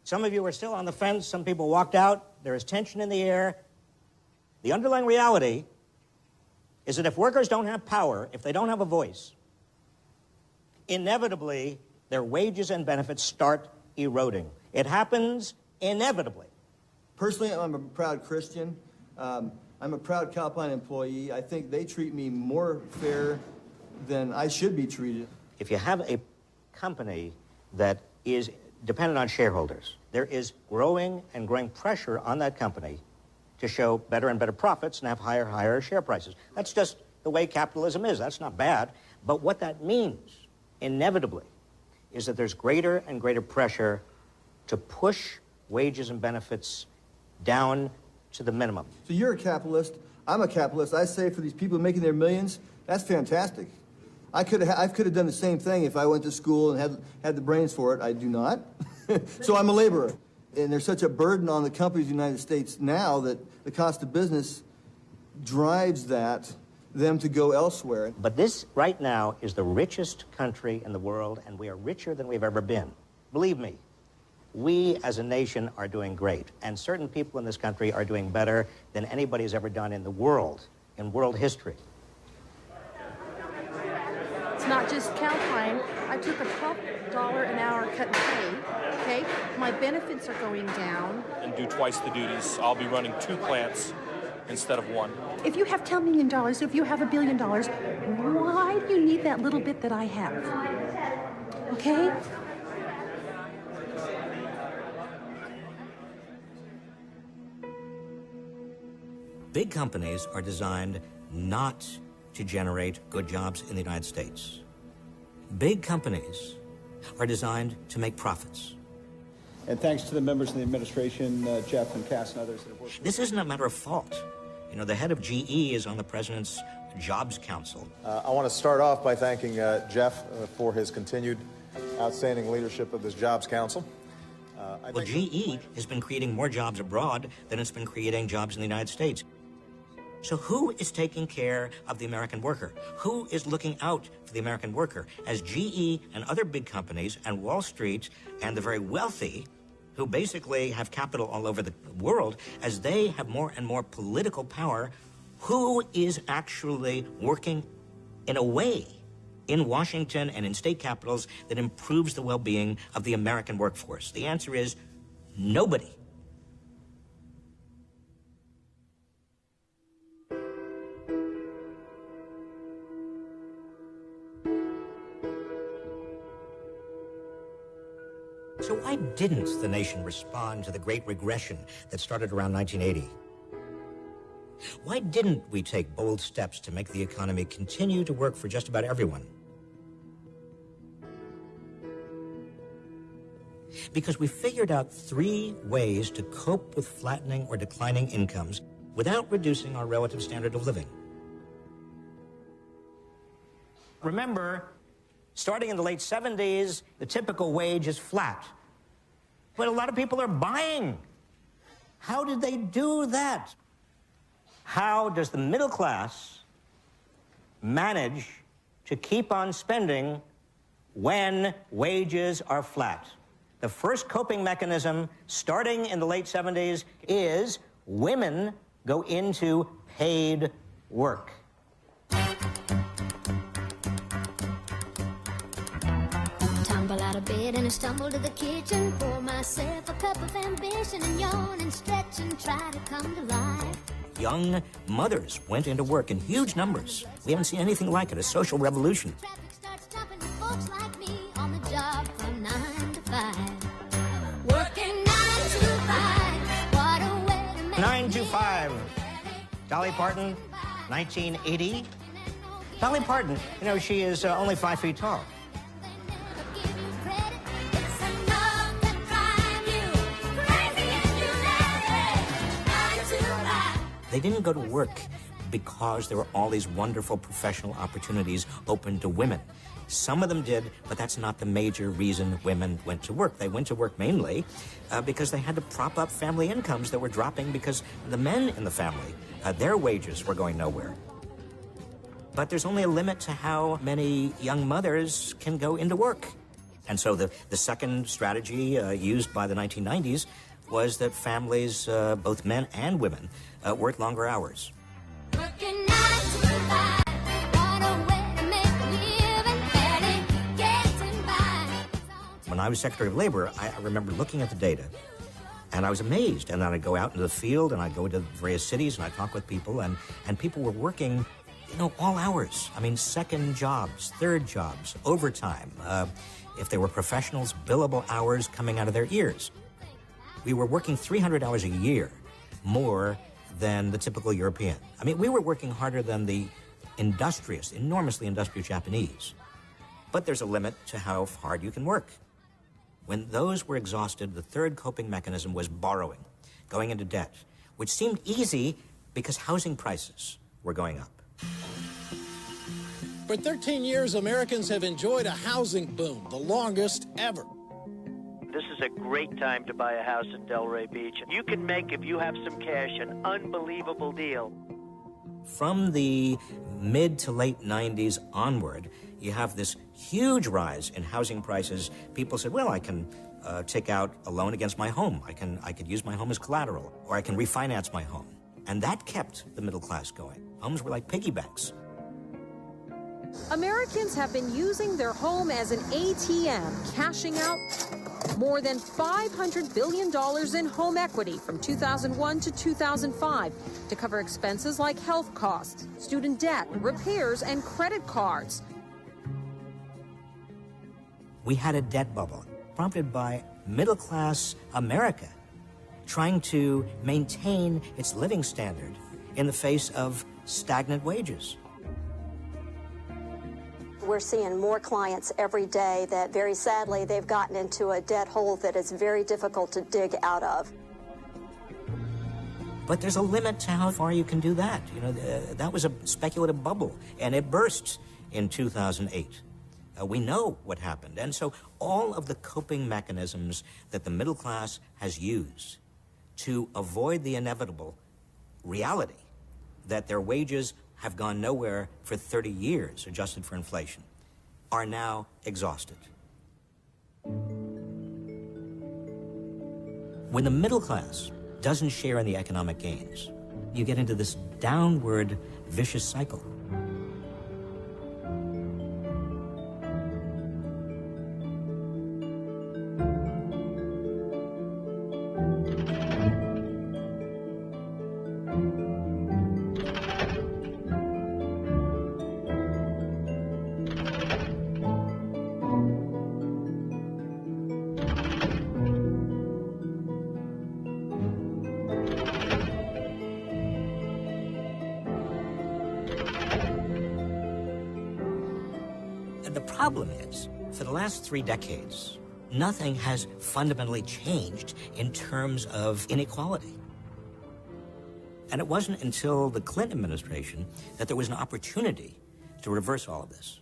some of you were still on the fence, some people walked out, there is tension in the air. The underlying reality is that if workers don't have power, if they don't have a voice, inevitably their wages and benefits start eroding. It happens inevitably. Personally, I'm a proud Christian. I'm a proud Calpine employee. I think they treat me more fair than I should be treated. If you have a company that is dependent on shareholders, there is growing pressure on that company to show better and better profits and have higher share prices. That's just the way capitalism is. That's not bad. But what that means, inevitably, is that there's greater and greater pressure to push wages and benefits down to the minimum. So you're a capitalist. I'm a capitalist. I say for these people making their millions, that's fantastic. I could have done the same thing if I went to school and had the brains for it. I do not. So I'm a laborer. And there's such a burden on the companies in the United States now that the cost of business drives that them to go elsewhere. But this, right now, is the richest country in the world, and we are richer than we've ever been. Believe me, we as a nation are doing great, and certain people in this country are doing better than anybody's ever done in the world, in world history. It's not just cow time. I took a $12 an hour cut in pay, okay? My benefits are going down. And do twice the duties. I'll be running 2 plants instead of 1. If you have $10 million, if you have $1 billion, why do you need that little bit that I have? Okay? Big companies are designed not to generate good jobs in the United States. Big companies are designed to make profits. And thanks to the members of the administration, Jeff and Cass and others that have worked. This isn't a matter of fault. You know, the head of GE is on the President's Jobs Council. I want to start off by thanking Jeff for his continued outstanding leadership of this Jobs Council. Well, GE has been creating more jobs abroad than it's been creating jobs in the United States. So who is taking care of the American worker? Who is looking out for the American worker? As GE and other big companies and Wall Street and the very wealthy, who basically have capital all over the world, as they have more and more political power, who is actually working in a way in Washington and in state capitals that improves the well-being of the American workforce? The answer is nobody. So why didn't the nation respond to the Great Regression that started around 1980? Why didn't we take bold steps to make the economy continue to work for just about everyone? Because we figured out 3 ways to cope with flattening or declining incomes without reducing our relative standard of living. Remember, starting in the late 70s, the typical wage is flat. But a lot of people are buying. How did they do that? How does the middle class manage to keep on spending when wages are flat? The first coping mechanism, starting in the late 70s, is women go into paid work. Tumble out of bed and I stumble to the kitchen, pour myself a cup of ambition and yawn and stretch and try to come to life. Young mothers went into work in huge numbers. We haven't seen anything like it, a social revolution. Traffic starts jumping with folks like me on the job from 9 to 5. Working 9 to 5. What a way to make 9 to 5. Dolly Parton, 1980. Dolly Parton, you know, she is only 5 feet tall. They didn't go to work because there were all these wonderful professional opportunities open to women. Some of them did, but that's not the major reason women went to work. They went to work mainly because they had to prop up family incomes that were dropping because the men in the family, their wages were going nowhere. But there's only a limit to how many young mothers can go into work. And so the second strategy used by the 1990s was that families, both men and women, worked longer hours. Working 9 to 5. What a way to make a living, barely getting by. When I was Secretary of Labor, I remember looking at the data, and I was amazed. And then I'd go out into the field, and I'd go to various cities, and I'd talk with people, and people were working, you know, all hours. I mean, second jobs, third jobs, overtime. If they were professionals, billable hours coming out of their ears. We were working 300 hours a year more than the typical European. I mean, we were working harder than the industrious, enormously industrious Japanese. But there's a limit to how hard you can work. When those were exhausted, the third coping mechanism was borrowing, going into debt, which seemed easy because housing prices were going up. For 13 years, Americans have enjoyed a housing boom, the longest ever. This is a great time to buy a house in Delray Beach. You can make, if you have some cash, an unbelievable deal. From the mid to late 90s onward, you have this huge rise in housing prices. People said, well, I can take out a loan against my home. I could use my home as collateral, or I can refinance my home. And that kept the middle class going. Homes were like piggy banks. Americans have been using their home as an ATM, cashing out more than $500 billion in home equity from 2001 to 2005 to cover expenses like health costs, student debt, repairs, and credit cards. We had a debt bubble prompted by middle-class America trying to maintain its living standard in the face of stagnant wages. We're seeing more clients every day that, very sadly, they've gotten into a debt hole that is very difficult to dig out of. But there's a limit to how far you can do that. You know, that was a speculative bubble, and it burst in 2008. We know what happened. And so all of the coping mechanisms that the middle class has used to avoid the inevitable reality that their wages have gone nowhere for 30 years, adjusted for inflation, are now exhausted. When the middle class doesn't share in the economic gains, you get into this downward vicious cycle. The problem is, for the last 3 decades, nothing has fundamentally changed in terms of inequality. And it wasn't until the Clinton administration that there was an opportunity to reverse all of this.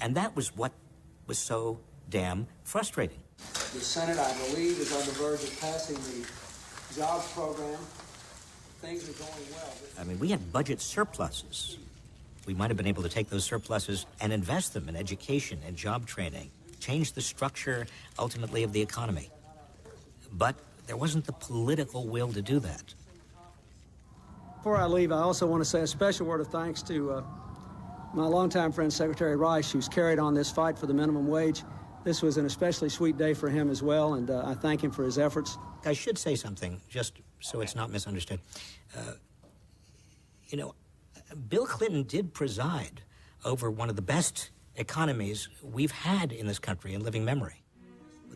And that was what was so damn frustrating. The Senate, I believe, is on the verge of passing the jobs program. Things are going well. I mean, we had budget surpluses. We might have been able to take those surpluses and invest them in education and job training, change the structure, ultimately, of the economy. But there wasn't the political will to do that. Before I leave, I also want to say a special word of thanks to my longtime friend, Secretary Reych, who's carried on this fight for the minimum wage. This was an especially sweet day for him as well, and I thank him for his efforts. I should say something, just so it's not misunderstood. You know, Bill Clinton did preside over one of the best economies we've had in this country in living memory.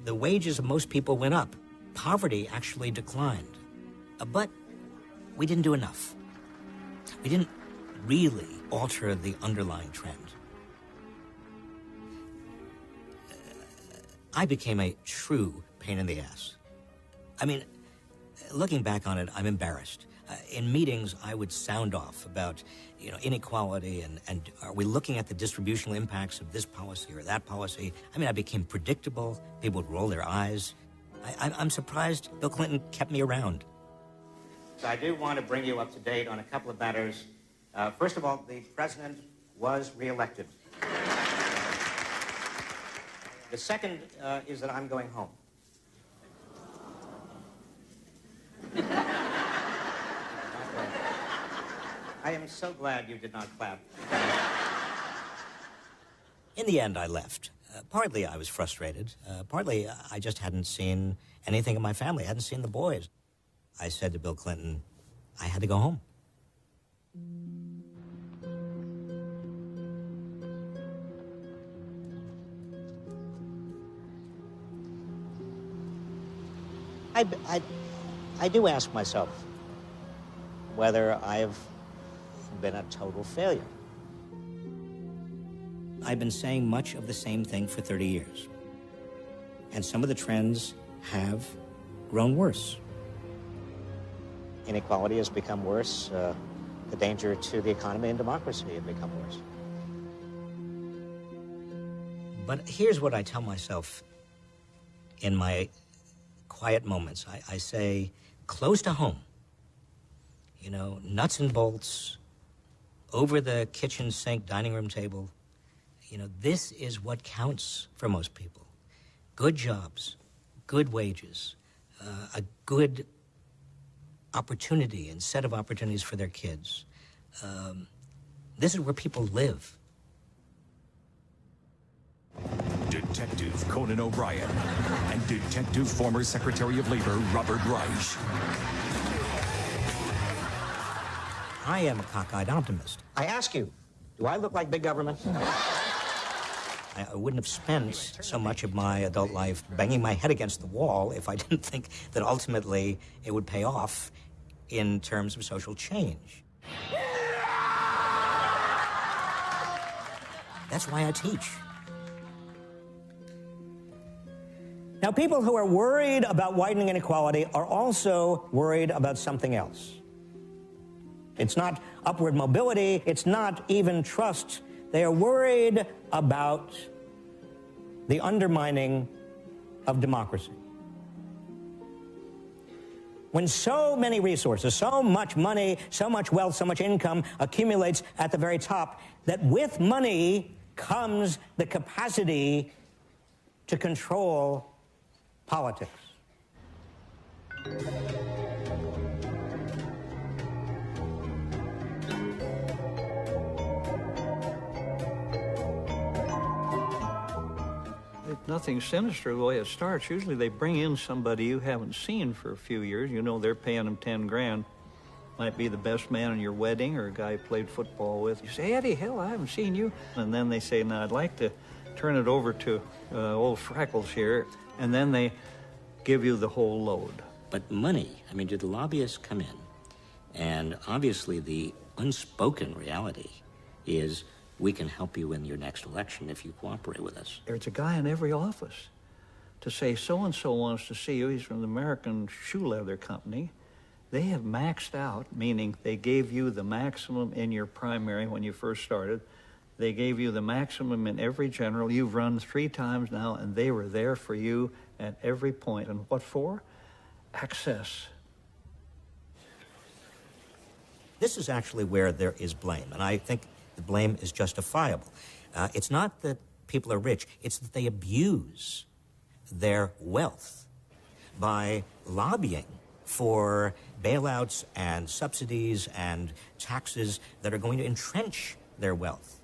The wages of most people went up. Poverty actually declined. But we didn't do enough. We didn't really alter the underlying trend. I became a true pain in the ass. I mean, looking back on it, I'm embarrassed. In meetings, I would sound off about, you know, inequality and are we looking at the distributional impacts of this policy or that policy? I mean, I became predictable. People would roll their eyes. I'm surprised Bill Clinton kept me around. So I do want to bring you up to date on a couple of matters. First of all, the president was reelected. The second is that I'm going home. I am so glad you did not clap. In the end, I left. Partly I was frustrated. Partly I just hadn't seen anything of my family. I hadn't seen the boys. I said to Bill Clinton, I had to go home. I do ask myself whether I've been a total failure. I've been saying much of the same thing for 30 years. And some of the trends have grown worse. Inequality has become worse. The danger to the economy and democracy have become worse. But here's what I tell myself in my quiet moments. I say, close to home, you know, nuts and bolts, over the kitchen sink, dining room table. You know, this is what counts for most people. Good jobs, good wages, a good opportunity and set of opportunities for their kids. This is where people live. Detective Conan O'Brien and Detective former Secretary of Labor Robert Reich. I am a cockeyed optimist. I ask you, do I look like big government? I wouldn't have spent so much of my adult life banging my head against the wall if I didn't think that ultimately it would pay off in terms of social change. That's why I teach. Now, people who are worried about widening inequality are also worried about something else. It's not upward mobility, it's not even trust. They are worried about the undermining of democracy. When so many resources, so much money, so much wealth, so much income accumulates at the very top, that with money comes the capacity to control politics. Nothing sinister the way it starts. Usually they bring in somebody you haven't seen for a few years. You know they're paying them 10 grand. Might be the best man in your wedding or a guy you played football with. You say, Eddie, hell, I haven't seen you. And then they say, no, I'd like to turn it over to old Freckles here. And then they give you the whole load. But money, I mean, do the lobbyists come in? And obviously the unspoken reality is we can help you in your next election if you cooperate with us. There's a guy in every office to say, so-and-so wants to see you. He's from the American Shoe Leather Company. They have maxed out, meaning they gave you the maximum in your primary when you first started. They gave you the maximum in every general. You've run 3 times now, and they were there for you at every point. And what for? Access. This is actually where there is blame, and I think the blame is justifiable. It's not that people are rich, it's that they abuse their wealth by lobbying for bailouts and subsidies and taxes that are going to entrench their wealth.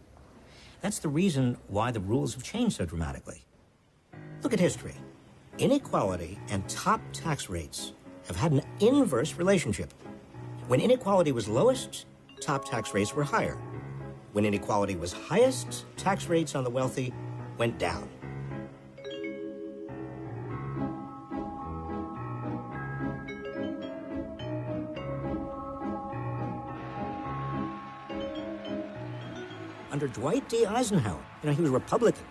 That's the reason why the rules have changed so dramatically. Look at history. Inequality and top tax rates have had an inverse relationship. When inequality was lowest, top tax rates were higher. When inequality was highest, tax rates on the wealthy went down. Under Dwight D. Eisenhower, he was a Republican.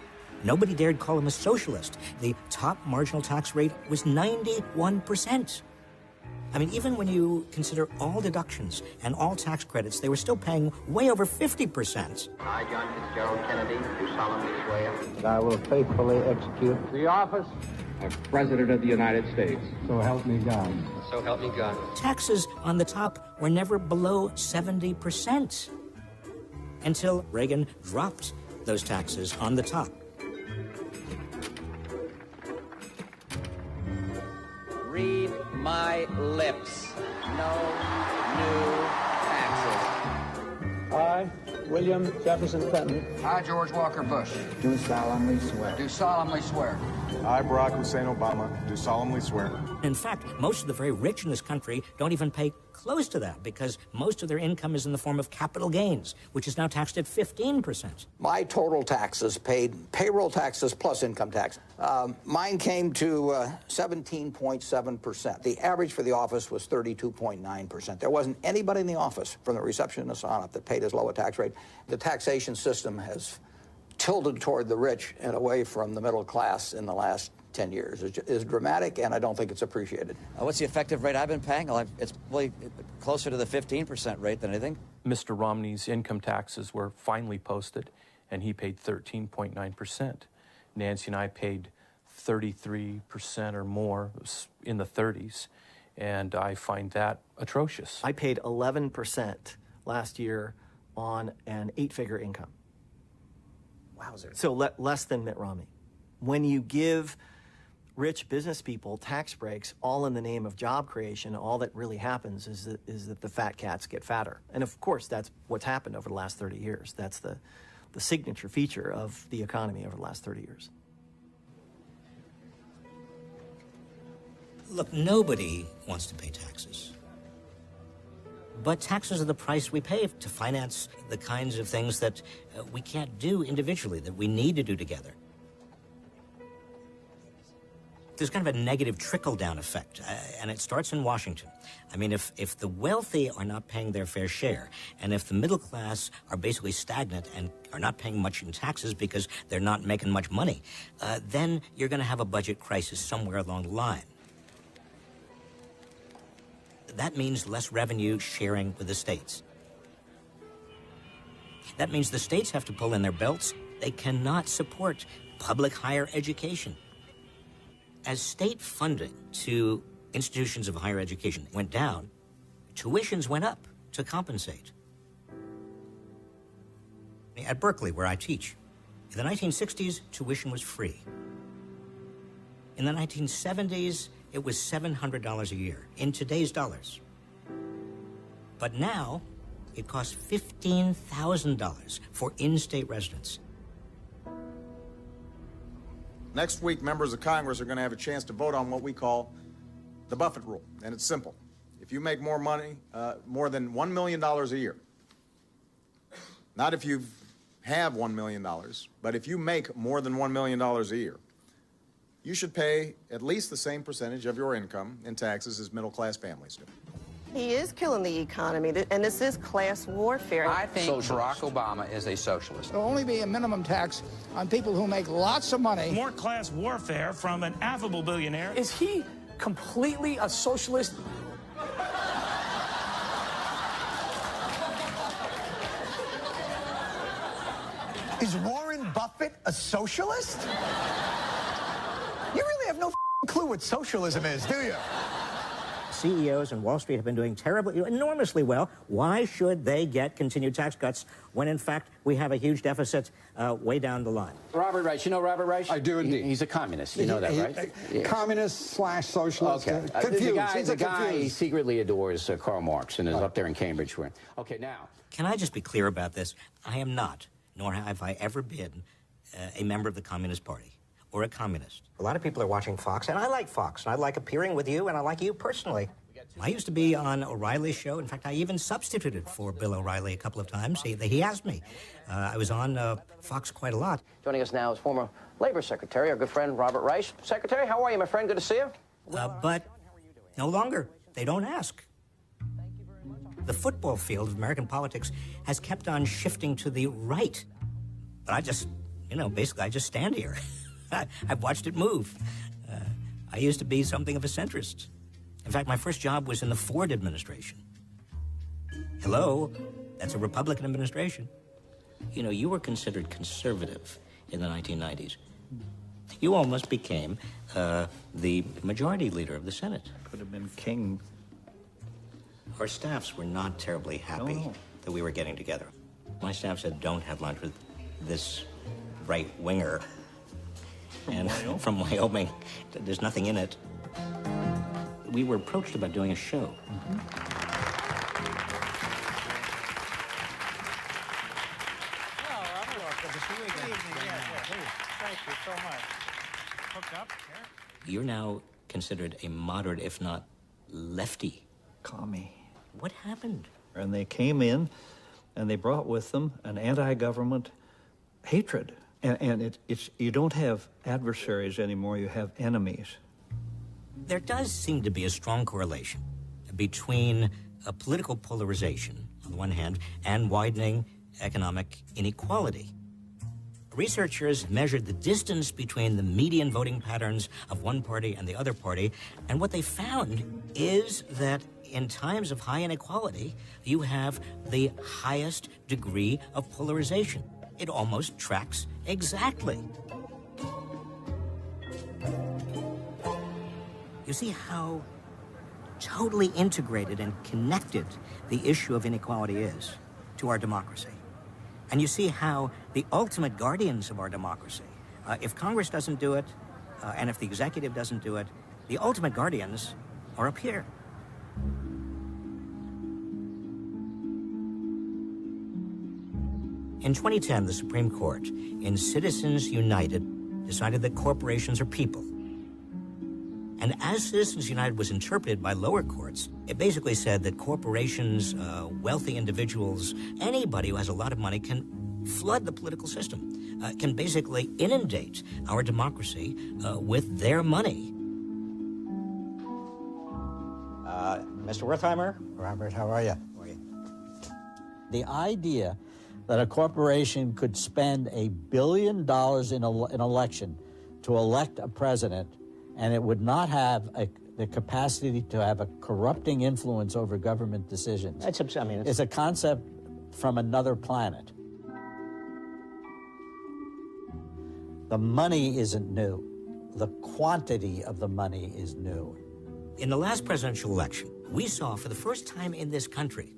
Nobody dared call him a socialist. The top marginal tax rate was 91%. I mean, even when you consider all deductions and all tax credits, they were still paying way over 50%. I, John Fitzgerald Kennedy, do solemnly swear that I will faithfully execute the office of President of the United States. So help me God. So help me God. Taxes on the top were never below 70% until Reagan dropped those taxes on the top. Read my lips. No new taxes. I, William Jefferson Clinton. I, George Walker Bush. Do solemnly swear. Do solemnly swear. I, Barack Hussein Obama, do solemnly swear. In fact, most of the very rich in this country don't even pay close to that because most of their income is in the form of capital gains, which is now taxed at 15%. My total taxes paid, payroll taxes plus income tax. Mine came to 17.7%. The average for the office was 32.9%. There wasn't anybody in the office from the receptionist on up that paid as low a tax rate. The taxation system has tilted toward the rich and away from the middle class in the last 10 years. It's dramatic, and I don't think it's appreciated. What's the effective rate I've been paying? Well, it's really closer to the 15% rate than anything. Mr. Romney's income taxes were finally posted, and he paid 13.9%. Nancy and I paid 33% or more, in the 30s, and I find that atrocious. I paid 11% last year on an 8-figure income. Wowzer. So less than Mitt Romney. When you give rich business people tax breaks all in the name of job creation, all that really happens is that the fat cats get fatter. And of course, that's what's happened over the last 30 years. That's the signature feature of the economy over the last 30 years. Look, nobody wants to pay taxes. But taxes are the price we pay to finance the kinds of things that we can't do individually, that we need to do together. There's kind of a negative trickle-down effect, and it starts in Washington. I mean, if the wealthy are not paying their fair share, and if the middle class are basically stagnant and are not paying much in taxes because they're not making much money, then you're going to have a budget crisis somewhere along the line. That means less revenue sharing with the states. That means the states have to pull in their belts. They cannot support public higher education. As state funding to institutions of higher education went down, tuitions went up to compensate. At Berkeley, where I teach, in the 1960s, tuition was free. In the 1970s, it was $700 a year, in today's dollars. But now, it costs $15,000 for in-state residents. Next week, members of Congress are going to have a chance to vote on what we call the Buffett rule, and it's simple. If you make more money, more than $1 million a year, not if you have $1 million, but if you make more than $1 million a year, you should pay at least the same percentage of your income in taxes as middle-class families do. He is killing the economy, and this is class warfare. I think Barack Obama is a socialist. There'll only be a minimum tax on people who make lots of money. More class warfare from an affable billionaire. Is he completely a socialist? Is Warren Buffett a socialist? You really have no clue what socialism is, do you? CEOs in Wall Street have been doing enormously well. Why should they get continued tax cuts when, in fact, we have a huge deficit way down the line? Robert Reich. You know Robert Reich? I do indeed. He's a communist. You know that, right? Yeah. Communist/socialist. Okay. Confused. The guy he secretly adores Karl Marx and is up there in Cambridge. Okay, now. Can I just be clear about this? I am not, nor have I ever been, a member of the Communist Party or a communist. A lot of people are watching Fox, and I like Fox, and I like appearing with you, and I like you personally. I used to be on O'Reilly's show. In fact, I even substituted for Bill O'Reilly a couple of times. He asked me. I was on Fox quite a lot. Joining us now is former Labor Secretary, our good friend Robert Reich. Secretary, how are you, my friend? Good to see you. But no longer. They don't ask. The football field of American politics has kept on shifting to the right. But I just, basically I just stand here. I've watched it move. I used to be something of a centrist. In fact, my first job was in the Ford administration. Hello, that's a Republican administration. You were considered conservative in the 1990s. You almost became the majority leader of the Senate. Could have been king. Our staffs were not terribly happy that we were getting together. My staff said, don't have lunch with this right-winger. From Wyoming. There's nothing in it. We were approached about doing a show. Hello, Robert. Good to see you again. Good evening. Yes. Thank you so much. Hooked up here. You're now considered a moderate, if not lefty. Commie. What happened? And they came in, and they brought with them an anti-government hatred. And it's you don't have adversaries anymore, you have enemies. There does seem to be a strong correlation between a political polarization, on the one hand, and widening economic inequality. Researchers measured the distance between the median voting patterns of one party and the other party, and what they found is that in times of high inequality, you have the highest degree of polarization. It almost tracks exactly. You see how totally integrated and connected the issue of inequality is. to our democracy. And you see how the ultimate guardians of our democracy, if Congress doesn't do it, and if the executive doesn't do it, the ultimate guardians are up here. In 2010, the Supreme Court, in Citizens United, decided that corporations are people. And as Citizens United was interpreted by lower courts, it basically said that corporations, wealthy individuals, anybody who has a lot of money can flood the political system, can basically inundate our democracy with their money. Mr. Wertheimer? Robert, how are you? How are you? The idea that a corporation could spend $1 billion in an election to elect a president, and it would not have the capacity to have a corrupting influence over government decisions. It's a concept from another planet. The money isn't new. The quantity of the money is new. In the last presidential election, we saw for the first time in this country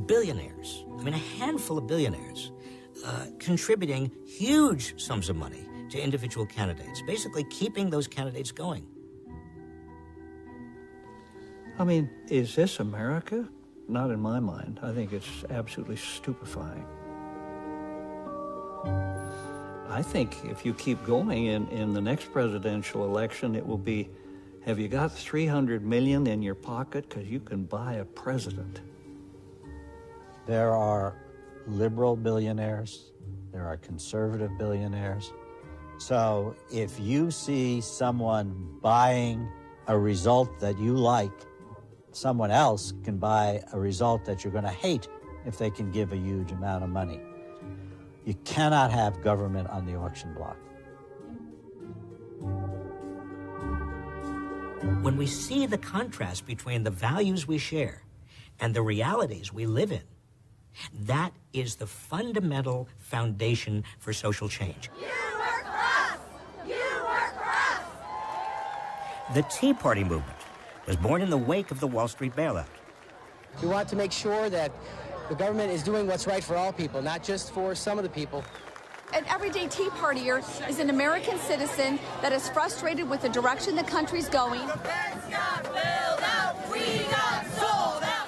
billionaires, a handful of billionaires, contributing huge sums of money to individual candidates, basically keeping those candidates going. Is this America? Not in my mind. I think it's absolutely stupefying. I think if you keep going in the next presidential election, it will be, have you got $300 million in your pocket? Because you can buy a president. There are liberal billionaires. There are conservative billionaires. So if you see someone buying a result that you like, someone else can buy a result that you're going to hate if they can give a huge amount of money. You cannot have government on the auction block. When we see the contrast between the values we share and the realities we live in, that is the fundamental foundation for social change. You work for us! You work for us! The Tea Party movement was born in the wake of the Wall Street bailout. We want to make sure that the government is doing what's right for all people, not just for some of the people. An everyday Tea Partier is an American citizen that is frustrated with the direction the country's going. The banks got bailed out, we got sold out.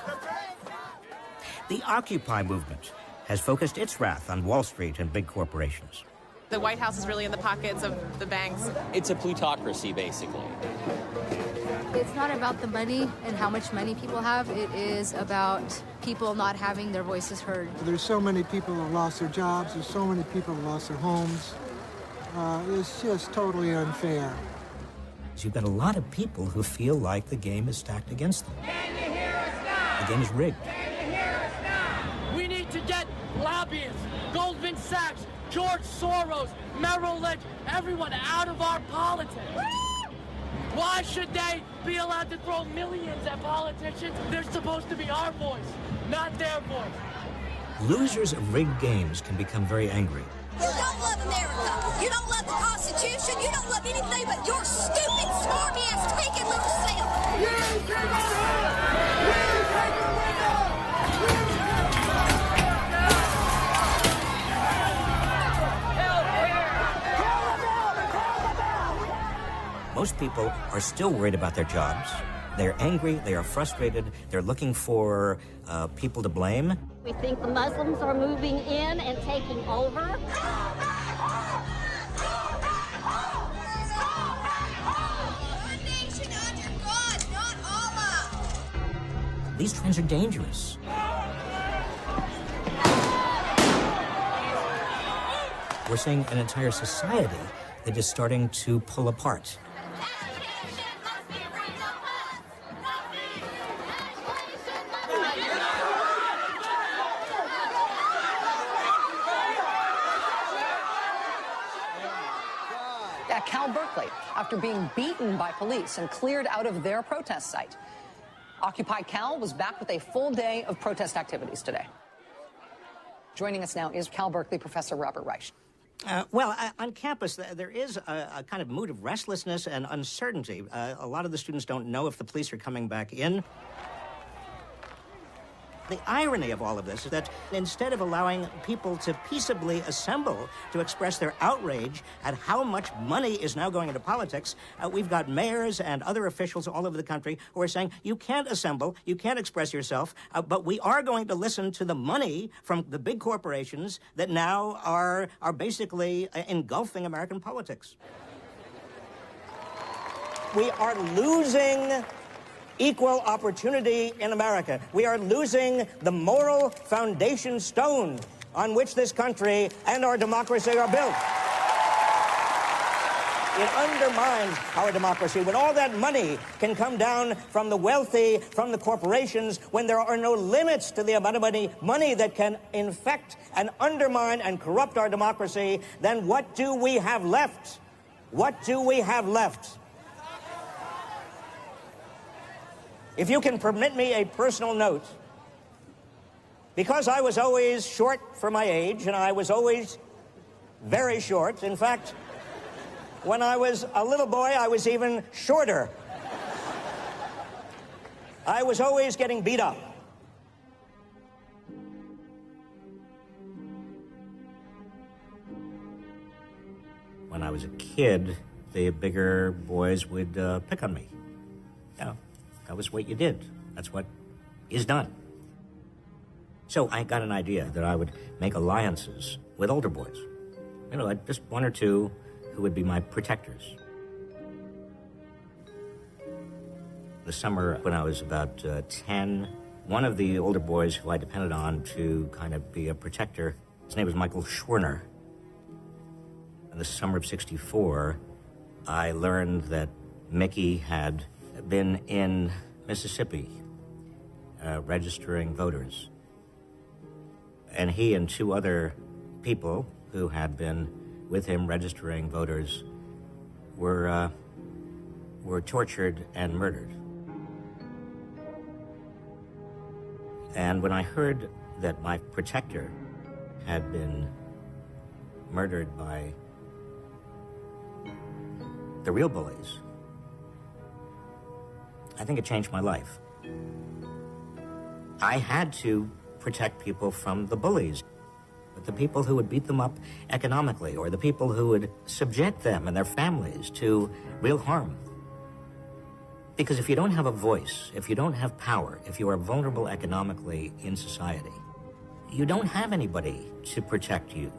The Occupy movement has focused its wrath on Wall Street and big corporations. The White House is really in the pockets of the banks. It's a plutocracy, basically. It's not about the money and how much money people have. It is about people not having their voices heard. There's so many people who lost their jobs. There's so many people who lost their homes. It's just totally unfair. You've got a lot of people who feel like the game is stacked against them. Can you hear us now? The game is rigged. Can you hear us now? We need to get lobbyists, Goldman Sachs, George Soros, Merrill Lynch, everyone out of our politics. Why should they be allowed to throw millions at politicians? They're supposed to be our voice, not their voice. Losers of rigged games can become very angry. You don't love America. You don't love the Constitution. You don't love anything but your stupid, smarmy-ass, taking little self. You take a winner! You take a winner! Most people are still worried about their jobs. They're angry, they are frustrated, they're looking for people to blame. We think the Muslims are moving in and taking over. One nation under God, not Allah. These trends are dangerous. We're seeing an entire society that is starting to pull apart. At Cal Berkeley, after being beaten by police and cleared out of their protest site, Occupy Cal was back with a full day of protest activities today. Joining us now is Cal Berkeley professor Robert Rייך. On campus, there is a kind of mood of restlessness and uncertainty. A lot of the students don't know if the police are coming back in. The irony of all of this is that instead of allowing people to peaceably assemble to express their outrage at how much money is now going into politics, we've got mayors and other officials all over the country who are saying, you can't assemble, you can't express yourself, but we are going to listen to the money from the big corporations that now are basically engulfing American politics. We are losing equal opportunity in America. We are losing the moral foundation stone on which this country and our democracy are built. It undermines our democracy when all that money can come down from the wealthy, from the corporations, when there are no limits to the amount of money that can infect and undermine and corrupt our democracy. Then what do we have left? What do we have left? If you can permit me a personal note, because I was always short for my age, and I was always very short. In fact, when I was a little boy, I was even shorter. I was always getting beat up. When I was a kid, the bigger boys would pick on me. You know, that was what you did. That's what is done. So I got an idea that I would make alliances with older boys. You know, just one or two who would be my protectors. The summer when I was about 10, one of the older boys who I depended on to kind of be a protector, his name was Michael Schwerner. In the summer of '64, I learned that Mickey had been in Mississippi registering voters. And he and two other people who had been with him registering voters were tortured and murdered. And when I heard that my protector had been murdered by the real bullies, I think it changed my life. I had to protect people from the bullies, but the people who would beat them up economically, or the people who would subject them and their families to real harm. Because if you don't have a voice, if you don't have power, if you are vulnerable economically in society, you don't have anybody to protect you.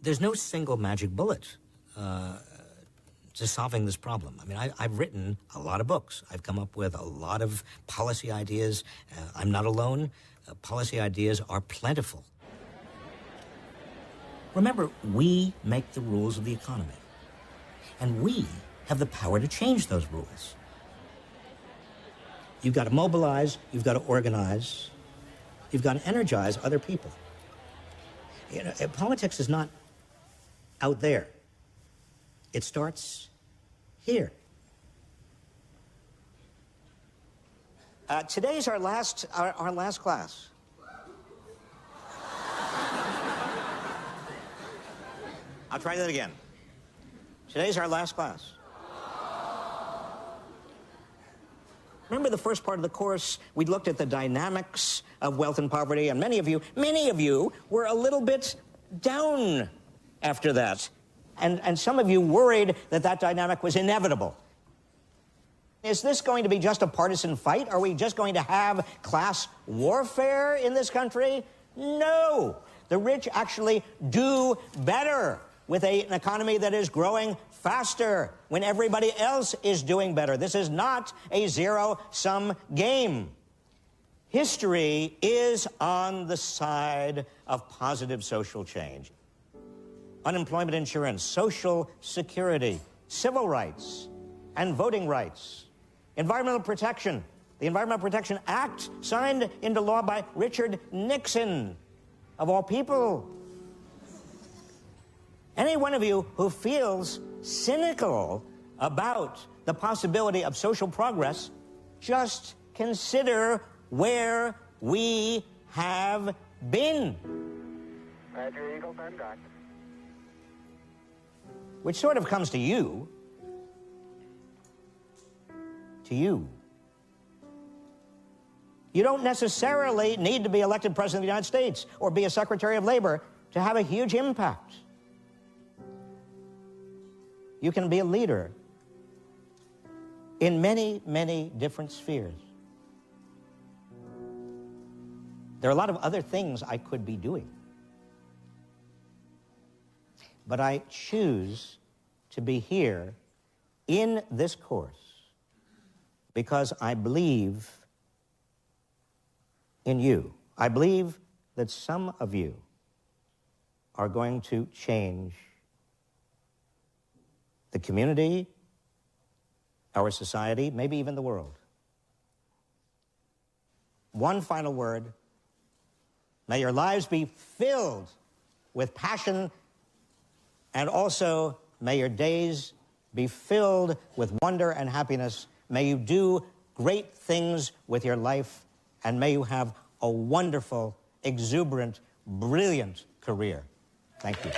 There's no single magic bullet to solving this problem. I mean, I've written a lot of books. I've come up with a lot of policy ideas. I'm not alone. Policy ideas are plentiful. Remember, we make the rules of the economy, and we have the power to change those rules. You've got to mobilize, you've got to organize, you've got to energize other people. You know, politics is not out there. It starts here. Today's our last class. I'll try that again. Today's our last class. Remember the first part of the course, we looked at the dynamics of wealth and poverty, and many of you were a little bit down after that. And some of you worried that that dynamic was inevitable. Is this going to be just a partisan fight? Are we just going to have class warfare in this country? No. The rich actually do better with an economy that is growing faster when everybody else is doing better. This is not a zero-sum game. History is on the side of positive social change. Unemployment insurance, social security, civil rights, and voting rights. Environmental protection. The Environmental Protection Act, signed into law by Richard Nixon, of all people. Any one of you who feels cynical about the possibility of social progress, just consider where we have been. Roger, Eagle, I'm done. Which sort of comes to you to you. You don't necessarily need to be elected President of the United States or be a Secretary of Labor to have a huge impact. You can be a leader in many, many different spheres. There are a lot of other things I could be doing. But I choose to be here in this course because I believe in you. I believe that some of you are going to change the community, our society, maybe even the world. One final word. May your lives be filled with passion, and also may your days be filled with wonder and happiness. May you do great things with your life, and may you have a wonderful, exuberant, brilliant career. Thank you.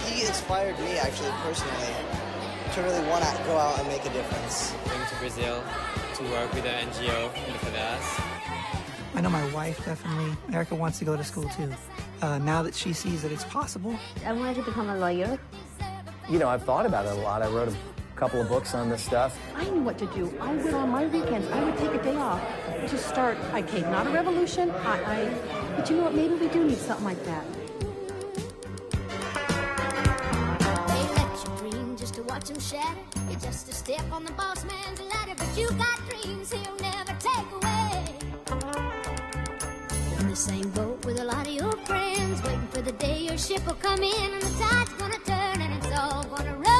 He inspired me, actually, personally, to really want to go out and make a difference. Going to Brazil to work with an NGO in the favelas. I know my wife definitely, Erica, wants to go to school too. Now that she sees that it's possible. I wanted to become a lawyer. You know, I've thought about it a lot. I wrote a couple of books on this stuff. I knew what to do. I would, on my weekends, I would take a day off to start, okay, not a revolution, but you know what, maybe we do need something like that. They let you dream just to watch them shatter. You're just a step on the boss man's ladder, but you got dreams he'll never take away. You're in the same boat with a lot of your friends, waiting for the day your ship will come in and the tide's gonna turn and it's all gonna run.